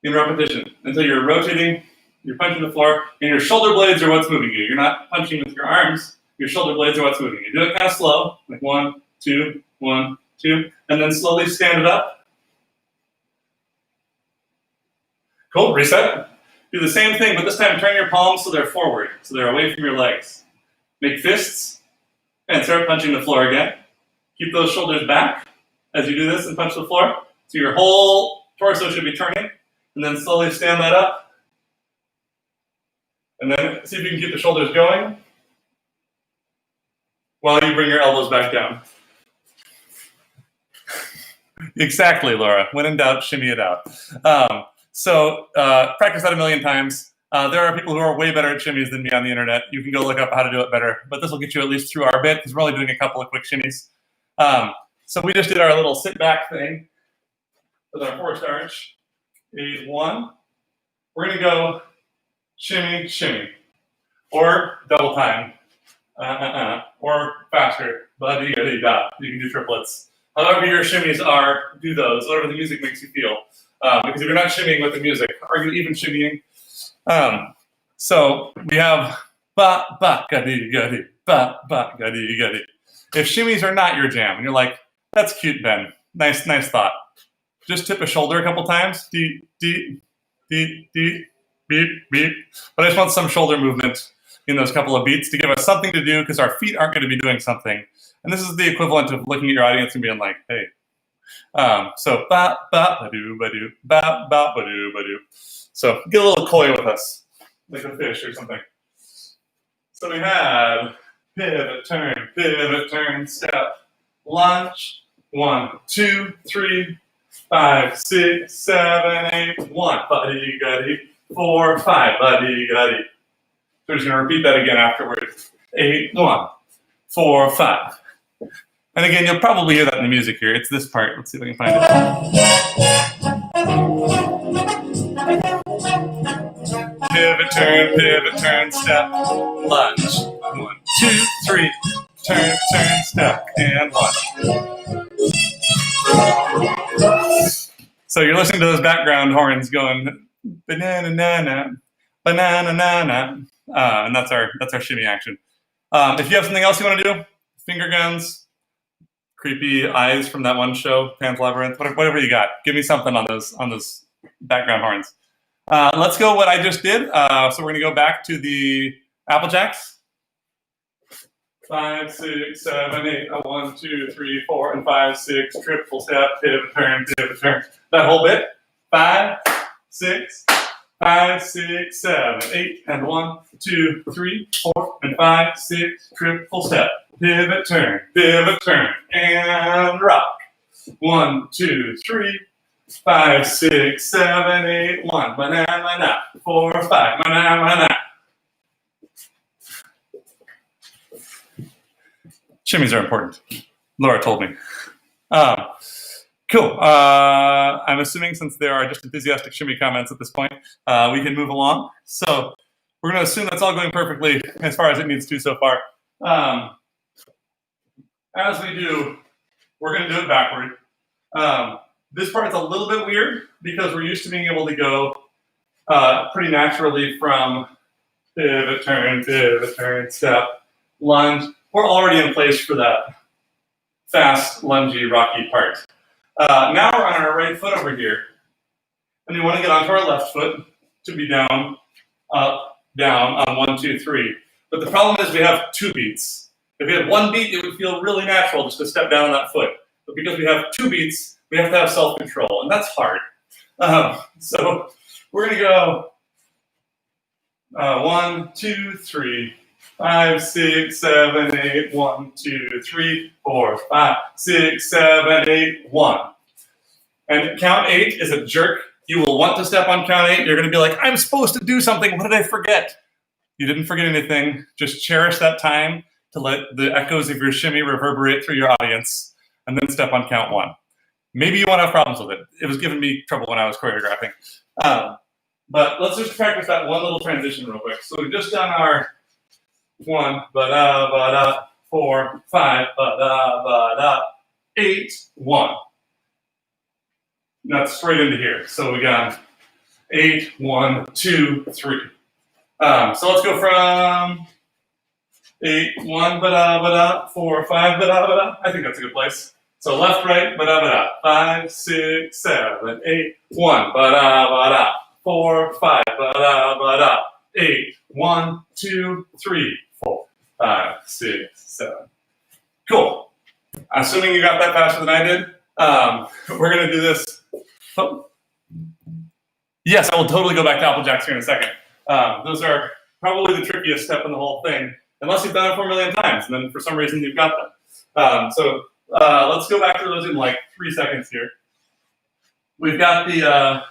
in repetition until you're rotating, you're punching the floor, and your shoulder blades are what's moving you. You're not punching with your arms, your shoulder blades are what's moving you. Do it kind of slow, like 1, 2, 1, 2, and then slowly stand it up. Cool, reset. Do the same thing, but this time turn your palms so they're forward, so they're away from your legs. Make fists, and start punching the floor again. Keep those shoulders back as you do this and punch the floor. So your whole torso should be turning, and then slowly stand that up. And then see if you can keep the shoulders going while you bring your elbows back down. Exactly, Laura. When in doubt, shimmy it out. So practice that a million times. There are people who are way better at shimmies than me on the internet. You can go look up how to do it better, but this will get you at least through our bit because we're only doing a couple of quick shimmies. So we just did our little sit back thing with our forced arch. 8, 1. We're going to go shimmy, shimmy, or double time, or faster, ba-dee-da-dee-da. You can do triplets. However your shimmies are, do those, whatever the music makes you feel. Because if you're not shimmying with the music, are you even shimmying? So we have ba-ba-ga-dee-ga-dee, ba-ba-ga-dee-ga-dee. If shimmies are not your jam, and you're like, that's cute, Ben. Nice thought. Just tip a shoulder a couple times. Dee, dee, dee, dee, beep, beep. But I just want some shoulder movement in those couple of beats to give us something to do because our feet aren't going to be doing something. And this is the equivalent of looking at your audience and being like, hey. So ba ba ba do ba do ba ba ba do ba do. So get a little coy with us, like a fish or something. So we had pivot, turn, step, lunge. 1, 2, 3, 5, 6, 7, 8, 1. Ba-dee-ga-dee. 4, 5. Ba-dee-ga-dee. So we're just going to repeat that again afterwards. 8, 1, 4, 5. And again, you'll probably hear that in the music here. It's this part. Let's see if I can find it. Pivot, turn, step, lunge. 1, 2, 3. Turn, step, and 1. So you're listening to those background horns going banana, banana, banana, and that's our shimmy action. If you have something else you want to do, finger guns, creepy eyes from that one show, Pan's Labyrinth, whatever you got. Give me something on those background horns. Let's go what I just did. So we're going to go back to the Apple Jacks. 5, 6, 7, 8, 1, 2, 3, 4, and 5, 6, triple step, pivot, turn. That whole bit. 5, 6, 5, 6, 7, 8, and 1, 2, 3, 4, and 5, 6, triple step, pivot, turn, and rock. 1, 2, 3, 5, 6, 7, 8, 1, banana, 4, 5, banana. Shimmies are important. Laura told me. Cool. I'm assuming since there are just enthusiastic shimmy comments at this point, we can move along. So we're going to assume that's all going perfectly as far as it needs to so far. As we do, we're going to do it backward. This part's a little bit weird because we're used to being able to go pretty naturally from pivot, turn, step, lunge. We're already in place for that fast, lungy, rocky part. Now we're on our right foot over here. And we want to get onto our left foot to be down, up, down on 1, 2, 3. But the problem is we have 2 beats. If we had 1 beat, it would feel really natural just to step down on that foot. But because we have 2 beats, we have to have self-control, and that's hard. So we're going to go 1, 2, 3. 5, 6, 7, 8, 1, 2, 3, 4, 5, 6, 7, 8, 1. And count 8 is a jerk. You will want to step on count 8. You're going to be like, I'm supposed to do something. What did I forget? You didn't forget anything. Just cherish that time to let the echoes of your shimmy reverberate through your audience, and then step on count 1. Maybe you won't have problems with it. It was giving me trouble when I was choreographing. But let's just practice that one little transition real quick. So we've just done our 1, 4, 5, ba-da, ba-da, 8, 1. That's straight into here. So we got 8, 1, 2, 3. So let's go from 8, 1, ba-da, ba-da, 4, 5, ba-da, ba-da. I think that's a good place. So left, right, ba-da, ba-da. 5, 6, 7, 8, 1, ba-da, ba-da. 4, 5, ba-da, ba-da. 8, 1, 2, 3, 4, 5, 6, 7. Cool. Assuming you got that faster than I did, we're going to do this. Oh. Yes, I will totally go back to Apple Jacks here in a second. Those are probably the trickiest step in the whole thing, unless you've done it 4 million times, and then for some reason you've got them. Let's go back to those in like 3 seconds here. We've got the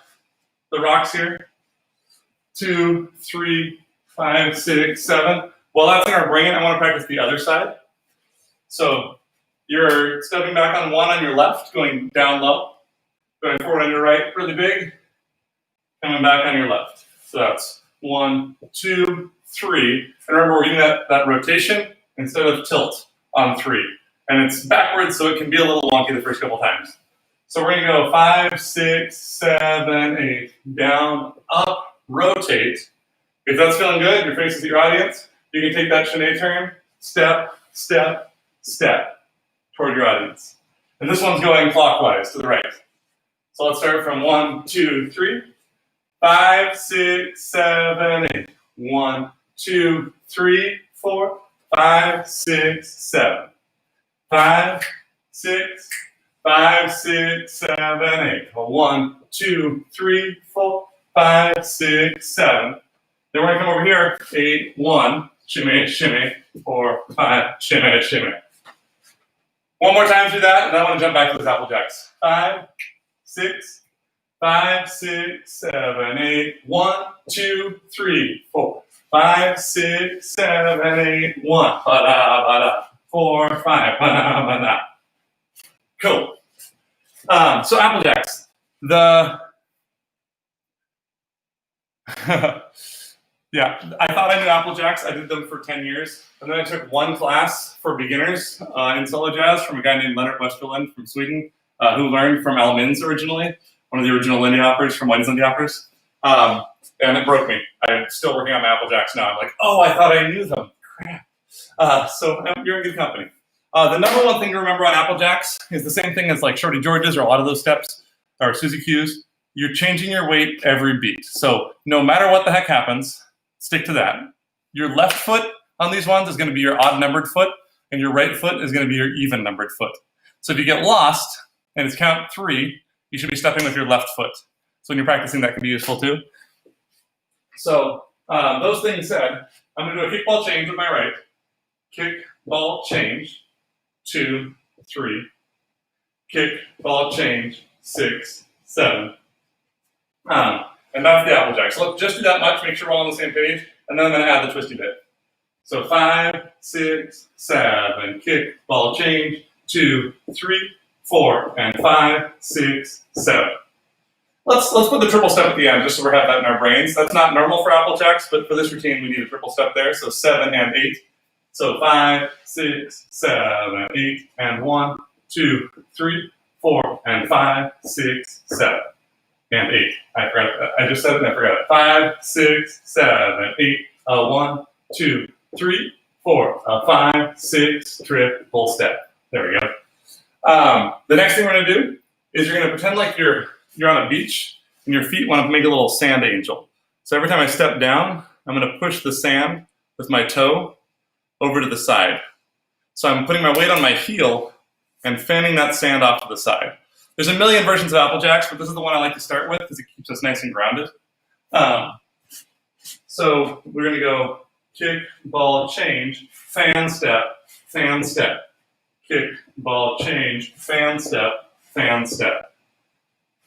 rocks here. 2, 3, 5, 6, 7. While that's in our brain, I want to practice the other side. So you're stepping back on 1 on your left, going down low, going forward on your right, really big, coming back on your left. So that's 1, 2, 3. And remember, we're doing that rotation instead of tilt on 3. And it's backwards, so it can be a little wonky the first couple times. So we're going to go 5, 6, 7, 8, down, up, rotate. If that's feeling good, your face is your audience, you can take that chaîné turn, step, step, step toward your audience. And this one's going clockwise to the right. So let's start from 1, 2, 3. 5, 6, 7, 8. 1, 2, 3, 4, 5, 6, 7. 5, 6, 5, 6, 7, 8. 1, 2, 3, 4, 5, 6, 7. Then we're going to come over here. 8, 1, shimmy, shimmy, 4, 5, shimmy, shimmy. One more time through that, and then I want to jump back to those Apple Jacks. 5, 6, 5, 6, 7, 8. 1, 2, 3, 4, 5, 6, 7, 8. 1, ba-da, ba-da. 4, 5, ba-da, ba-da. Cool. So Apple Jacks. Yeah, I thought I knew Apple Jacks. I did them for 10 years. And then I took one class for beginners in solo jazz from a guy named Leonard Westerlund from Sweden, who learned from Al Minns originally, one of the original Lindy Hoppers from Whitey's Lindy Hoppers. And it broke me. I'm still working on my Apple Jacks now. I'm like, oh, I thought I knew them. Crap. So you're in good company. The number one thing to remember on Apple Jacks is the same thing as like Shorty George's or a lot of those steps, or Susie Q's. You're changing your weight every beat. So no matter what the heck happens, stick to that. Your left foot on these ones is going to be your odd-numbered foot, and your right foot is going to be your even-numbered foot. So if you get lost, and it's count 3, you should be stepping with your left foot. So when you're practicing, that can be useful too. So those things said, I'm going to do a kickball change with my right. Kick, ball, change. 2, 3. Kick, ball, change. 6, 7. And that's the Apple Jack. So let's just do that much, make sure we're all on the same page, and then I'm going to add the twisty bit. So 5, 6, 7, kick, ball, change, 2, 3, 4, and 5, 6, 7. Let's put the triple step at the end, just so we have that in our brains. That's not normal for Apple Jacks, but for this routine, we need a triple step there. So 7 and 8. So 5, 6, 7, 8, and 1, 2, 3, 4, and 5, 6, 7. And 8. I forgot that. I just said it and I forgot it. 5, 6, 7, 8. 1, 2, 3, 4. 5, 6. Triple step. There we go. The next thing we're going to do is you're going to pretend like you're on a beach and your feet want to make a little sand angel. So every time I step down, I'm going to push the sand with my toe over to the side. So I'm putting my weight on my heel and fanning that sand off to the side. There's a million versions of Apple Jacks, but this is the one I like to start with because it keeps us nice and grounded. So we're going to go kick, ball, change, fan, step, kick, ball, change, fan, step.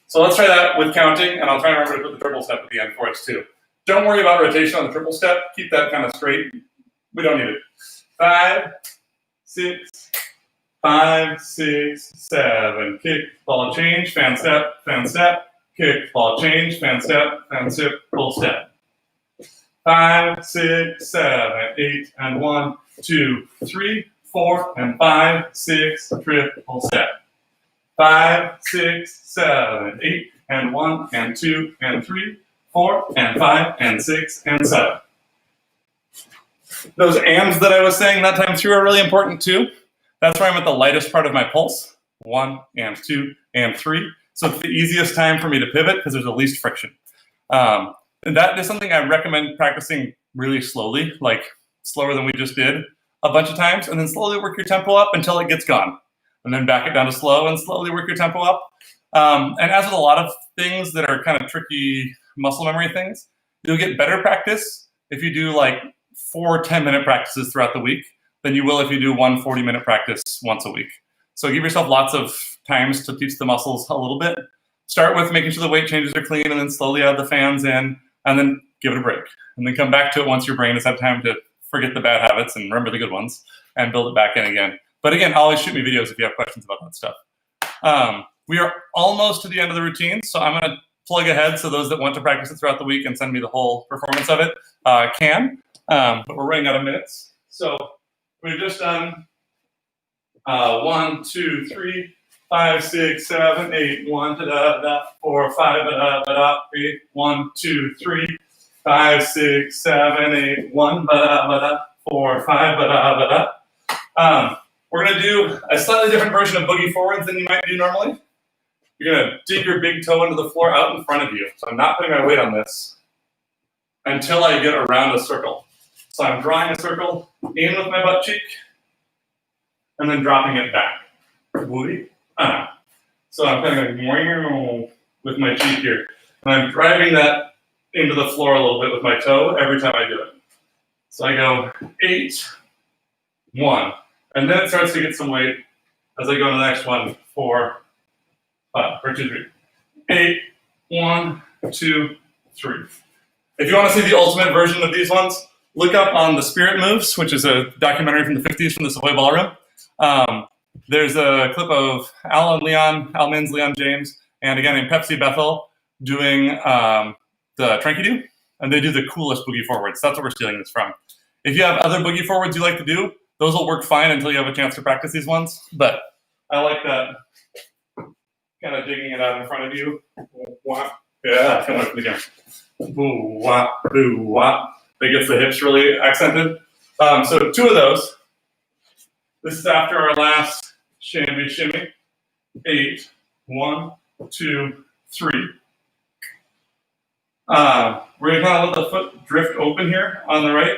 So let's try that with counting, and I'll try and remember to put the triple step at the end for us too. Don't worry about rotation on the triple step. Keep that kind of straight. We don't need it. 5, 6, 5, 6, 7. Kick, ball, change, fan, step, kick, ball, change, fan, step, full step. 5, 6, 7, 8, and 1, 2, 3, 4 and 5, 6, triple step. 5, 6, 7, 8, and 1 and 2 and 3, 4 and 5 and 6 and 7. Those ands that I was saying that time through are really important too. That's where I'm at the lightest part of my pulse. 1 and 2 and 3. So it's the easiest time for me to pivot because there's the least friction. And that is something I recommend practicing really slowly, like slower than we just did a bunch of times, and then slowly work your tempo up until it gets gone. And then back it down to slow and slowly work your tempo up. And as with a lot of things that are kind of tricky muscle memory things, you'll get better practice if you do like 4 10-minute practices throughout the week than you will if you do 1 40-minute practice once a week. So give yourself lots of times to teach the muscles a little bit. Start with making sure the weight changes are clean, and then slowly add the fans in, and then give it a break. And then come back to it once your brain has had time to forget the bad habits and remember the good ones, and build it back in again. But again, always shoot me videos if you have questions about that stuff. We are almost to the end of the routine, so I'm going to plug ahead so those that want to practice it throughout the week and send me the whole performance of it can. But we're running out of minutes. So we've just done 1, 2, 3, 5, 6, 7, 8, 1, da da da, 4, 5, da da da, 8, 1, 2, 3, 5, 6, 7, 8, 1, da da da, 4, 5, da da da. We're gonna do a slightly different version of boogie forwards than you might do normally. You're gonna dig your big toe into the floor out in front of you. So I'm not putting my weight on this until I get around a circle. So I'm drawing a circle in with my butt cheek and then dropping it back. Boogie. So I'm kind of going with my cheek here. And I'm driving that into the floor a little bit with my toe every time I do it. So I go 8, 1. And then it starts to get some weight as I go to the next one. 4, 5, or 2, 3. 8, 1, 2, 3. If you want to see the ultimate version of these ones, look up on The Spirit Moves, which is a documentary from the 50s from the Savoy Ballroom. There's a clip of Al Minns, Leon James, and a guy named Pepsi Bethel doing the Frankie do, and they do the coolest boogie forwards. That's what we're stealing this from. If you have other boogie forwards you like to do, those will work fine until you have a chance to practice these ones. But I like that kind of digging it out in front of you. Yeah, come on again. Boo wah, boo wah. That gets the hips really accented. So 2 of those. This is after our last shimmy shimmy. 8, 1, 2, 3. We're gonna kind of let the foot drift open here on the right.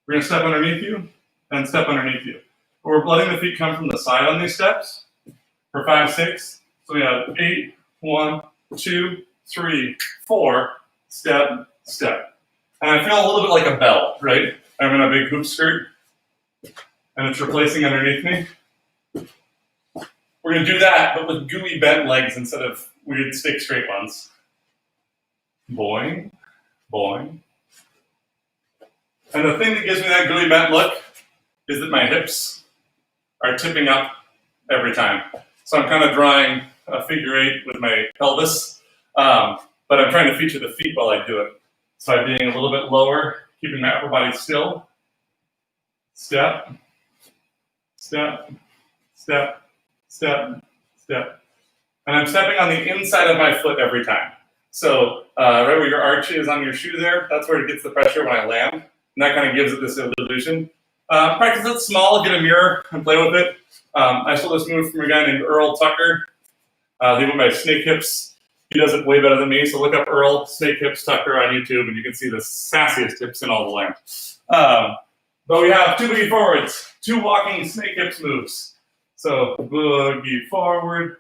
We're gonna step underneath you and step underneath you. We're letting the feet come from the side on these steps for 5, 6. So we have 8, 1, 2, 3, 4, step, step. And I feel a little bit like a bell, right? I'm in a big hoop skirt and it's replacing underneath me. We're gonna do that, but with gooey bent legs instead of weird stick straight ones. Boing, boing. And the thing that gives me that gooey bent look is that my hips are tipping up every time. So I'm kind of drawing a figure 8 with my pelvis, but I'm trying to feature the feet while I do it. So I'm being a little bit lower, keeping my upper body still. Step, step, step, step, step. And I'm stepping on the inside of my foot every time. So right where your arch is on your shoe there, that's where it gets the pressure when I land. And that kind of gives it this illusion. Practice it small, get a mirror and play with it. I stole this move from a guy named Earl Tucker. He went by Snake Hips. He does it way better than me. So look up Earl Snake Hips Tucker on YouTube and you can see the sassiest hips in all the land. But we have 2 boogie forwards, 2 walking snake hips moves. So boogie forward,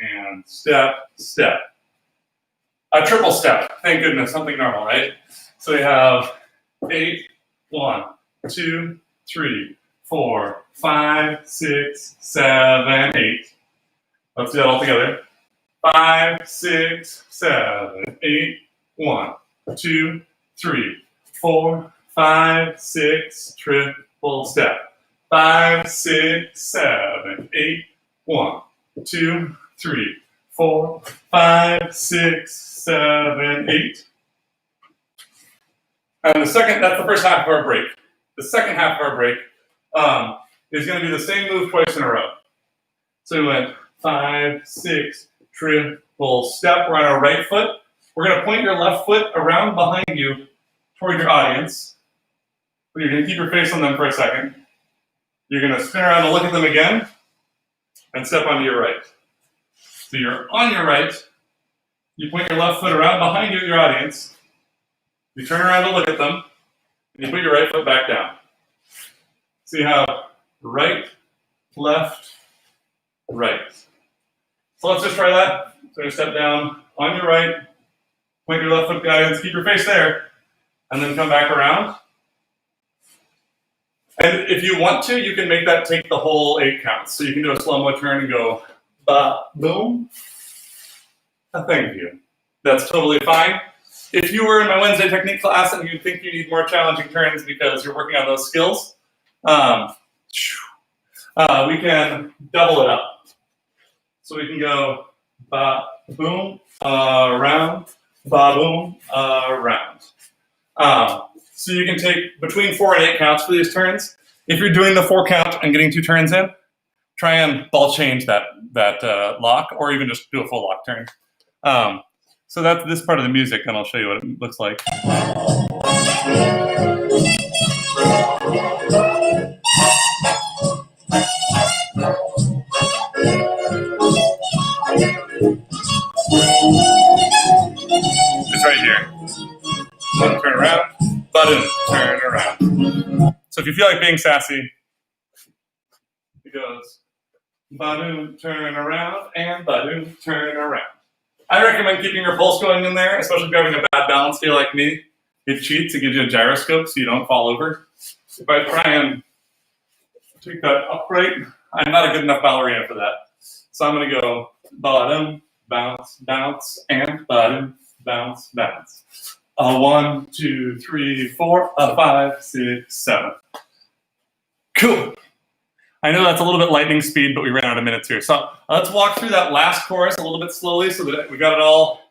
and step, step. A triple step, thank goodness, something normal, right? So we have 8, 1, 2, 3, 4, 5, 6, 7, 8. Let's do that all together. 5, 6, 7, 8, 1, 2, 3, 4, 5, 6, triple step. 5, 6, 7, 8, 1, 2, 3, 4, 5, 6, 7, 8. And that's the first half of our break. The second half of our break, is going to be the same move twice in a row. So we went 5, 6, triple step. We're on our right foot. We're going to point your left foot around behind you toward your audience. You're going to keep your face on them for a second. You're going to spin around and look at them again and step onto your right. So you're on your right. You point your left foot around behind you at your audience. You turn around to look at them. And you put your right foot back down. So you have right, left, right. So let's just try that. So you step down on your right, point your left foot guidance, keep your face there, and then come back around. And if you want to, you can make that take the whole 8 counts. So you can do a slow-mo turn and go, ba, boom. Thank you. That's totally fine. If you were in my Wednesday technique class and you think you need more challenging turns because you're working on those skills, we can double it up. So we can go ba, boom, around, ba, boom, around. So you can take between 4 and 8 counts for these turns. If you're doing the 4 count and getting 2 turns in, try and ball change that lock, or even just do a full lock turn. So that's this part of the music, and I'll show you what it looks like. It's right here. Turn around, button, turn around. So if you feel like being sassy, it goes, button, turn around, and button, turn around. I recommend keeping your pulse going in there, especially if you're having a bad balance day like me. It cheats, it gives you a gyroscope so you don't fall over. If I try and take that upright, I'm not a good enough ballerina for that. So I'm gonna go bottom, bounce, bounce, and bottom, bounce, bounce. 1, 2, 3, 4, 5, 6, 7. Cool. I know that's a little bit lightning speed, but we ran out of minutes here. So let's walk through that last chorus a little bit slowly so that we got it all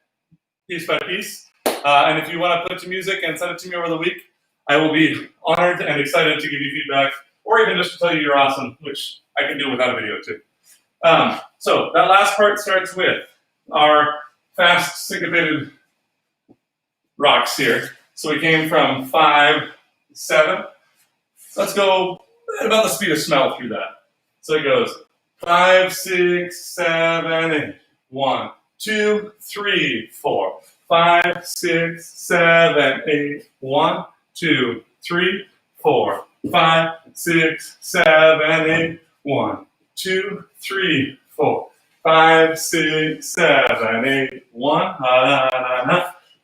piece by piece. And if you want to put it to music and send it to me over the week, I will be honored and excited to give you feedback, or even just to tell you you're awesome, which I can do without a video too. So that last part starts with our fast syncopated rocks here. So we came from 5, 7. Let's go at about the speed of smell through that. So it goes 5, 6, 7, 8. 1, 2, 3, 4. 5, 6, 7, 8. 1, 2, 3, 4. 5, 6, 7, 8. 1, 2, 3, 4. 5, 6, 7, 8. 1,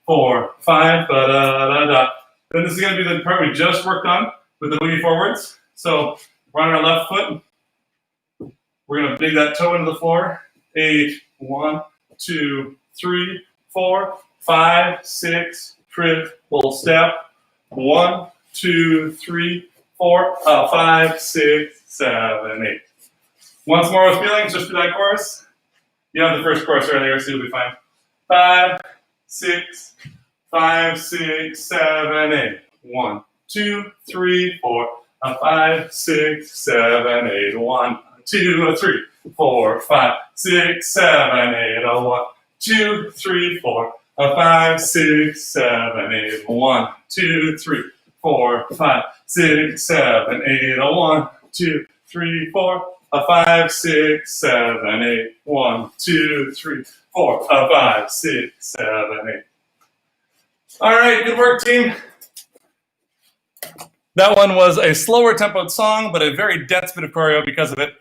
4, 5, da-da-da-da. Then this is going to be the part we just worked on with the boogie forwards. So we're on our left foot. We're going to dig that toe into the floor. 8, 1, 2, 3, 4, 5, 6, triple step. 1, 2, 3, 4, 5, 6, 7, 8. Once more with feelings, just do that chorus. You have the first chorus earlier, so you'll be fine. 5, 6, 5, 6, 7, 8. 1, 2, 3, 4. 5, 6, 7, 8. 1, 2, 3, 4, 5, 6, 7, 8. 1, 2, 3, 4. 5, 6, 7, 8. 1, 2, 3, 4, 5, 6, 7, 8. 1, 2, 3, 4. 5, 6, 7, 8. 1, 2, 3, 4. 5, 6, 7, 8. All right, good work, team. That one was a slower tempoed song, but a very dense bit of choreo because of it.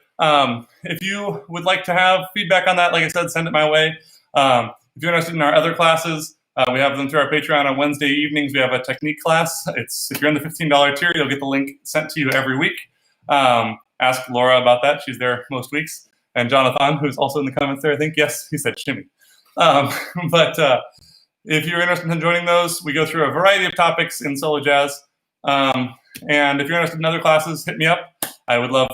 If you would like to have feedback on that, like I said, send it my way. If you're interested in our other classes, we have them through our Patreon on Wednesday evenings. We have a technique class. If you're in the $15 tier, you'll get the link sent to you every week. Ask Laura about that. She's there most weeks. And Jonathan, who's also in the comments there, I think. Yes, he said shimmy. But if you're interested in joining those, we go through a variety of topics in solo jazz. And if you're interested in other classes, hit me up. I would love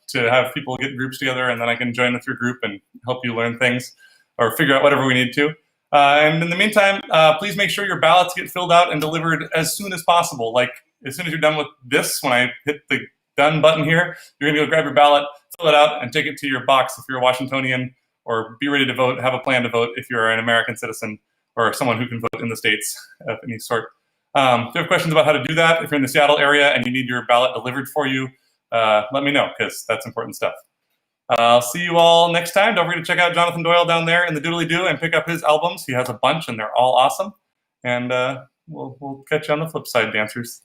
to have people get groups together, and then I can join with your group and help you learn things or figure out whatever we need to. And in the meantime, please make sure your ballots get filled out and delivered as soon as possible. Like as soon as you're done with this, when I hit the done button here. You're going to go grab your ballot, fill it out, and take it to your box if you're a Washingtonian, or be ready to vote, have a plan to vote if you're an American citizen or someone who can vote in the States of any sort. If you have questions about how to do that, if you're in the Seattle area and you need your ballot delivered for you, let me know, because that's important stuff. I'll see you all next time. Don't forget to check out Jonathan Doyle down there in the doodly-doo and pick up his albums. He has a bunch, and they're all awesome. And we'll catch you on the flip side, dancers.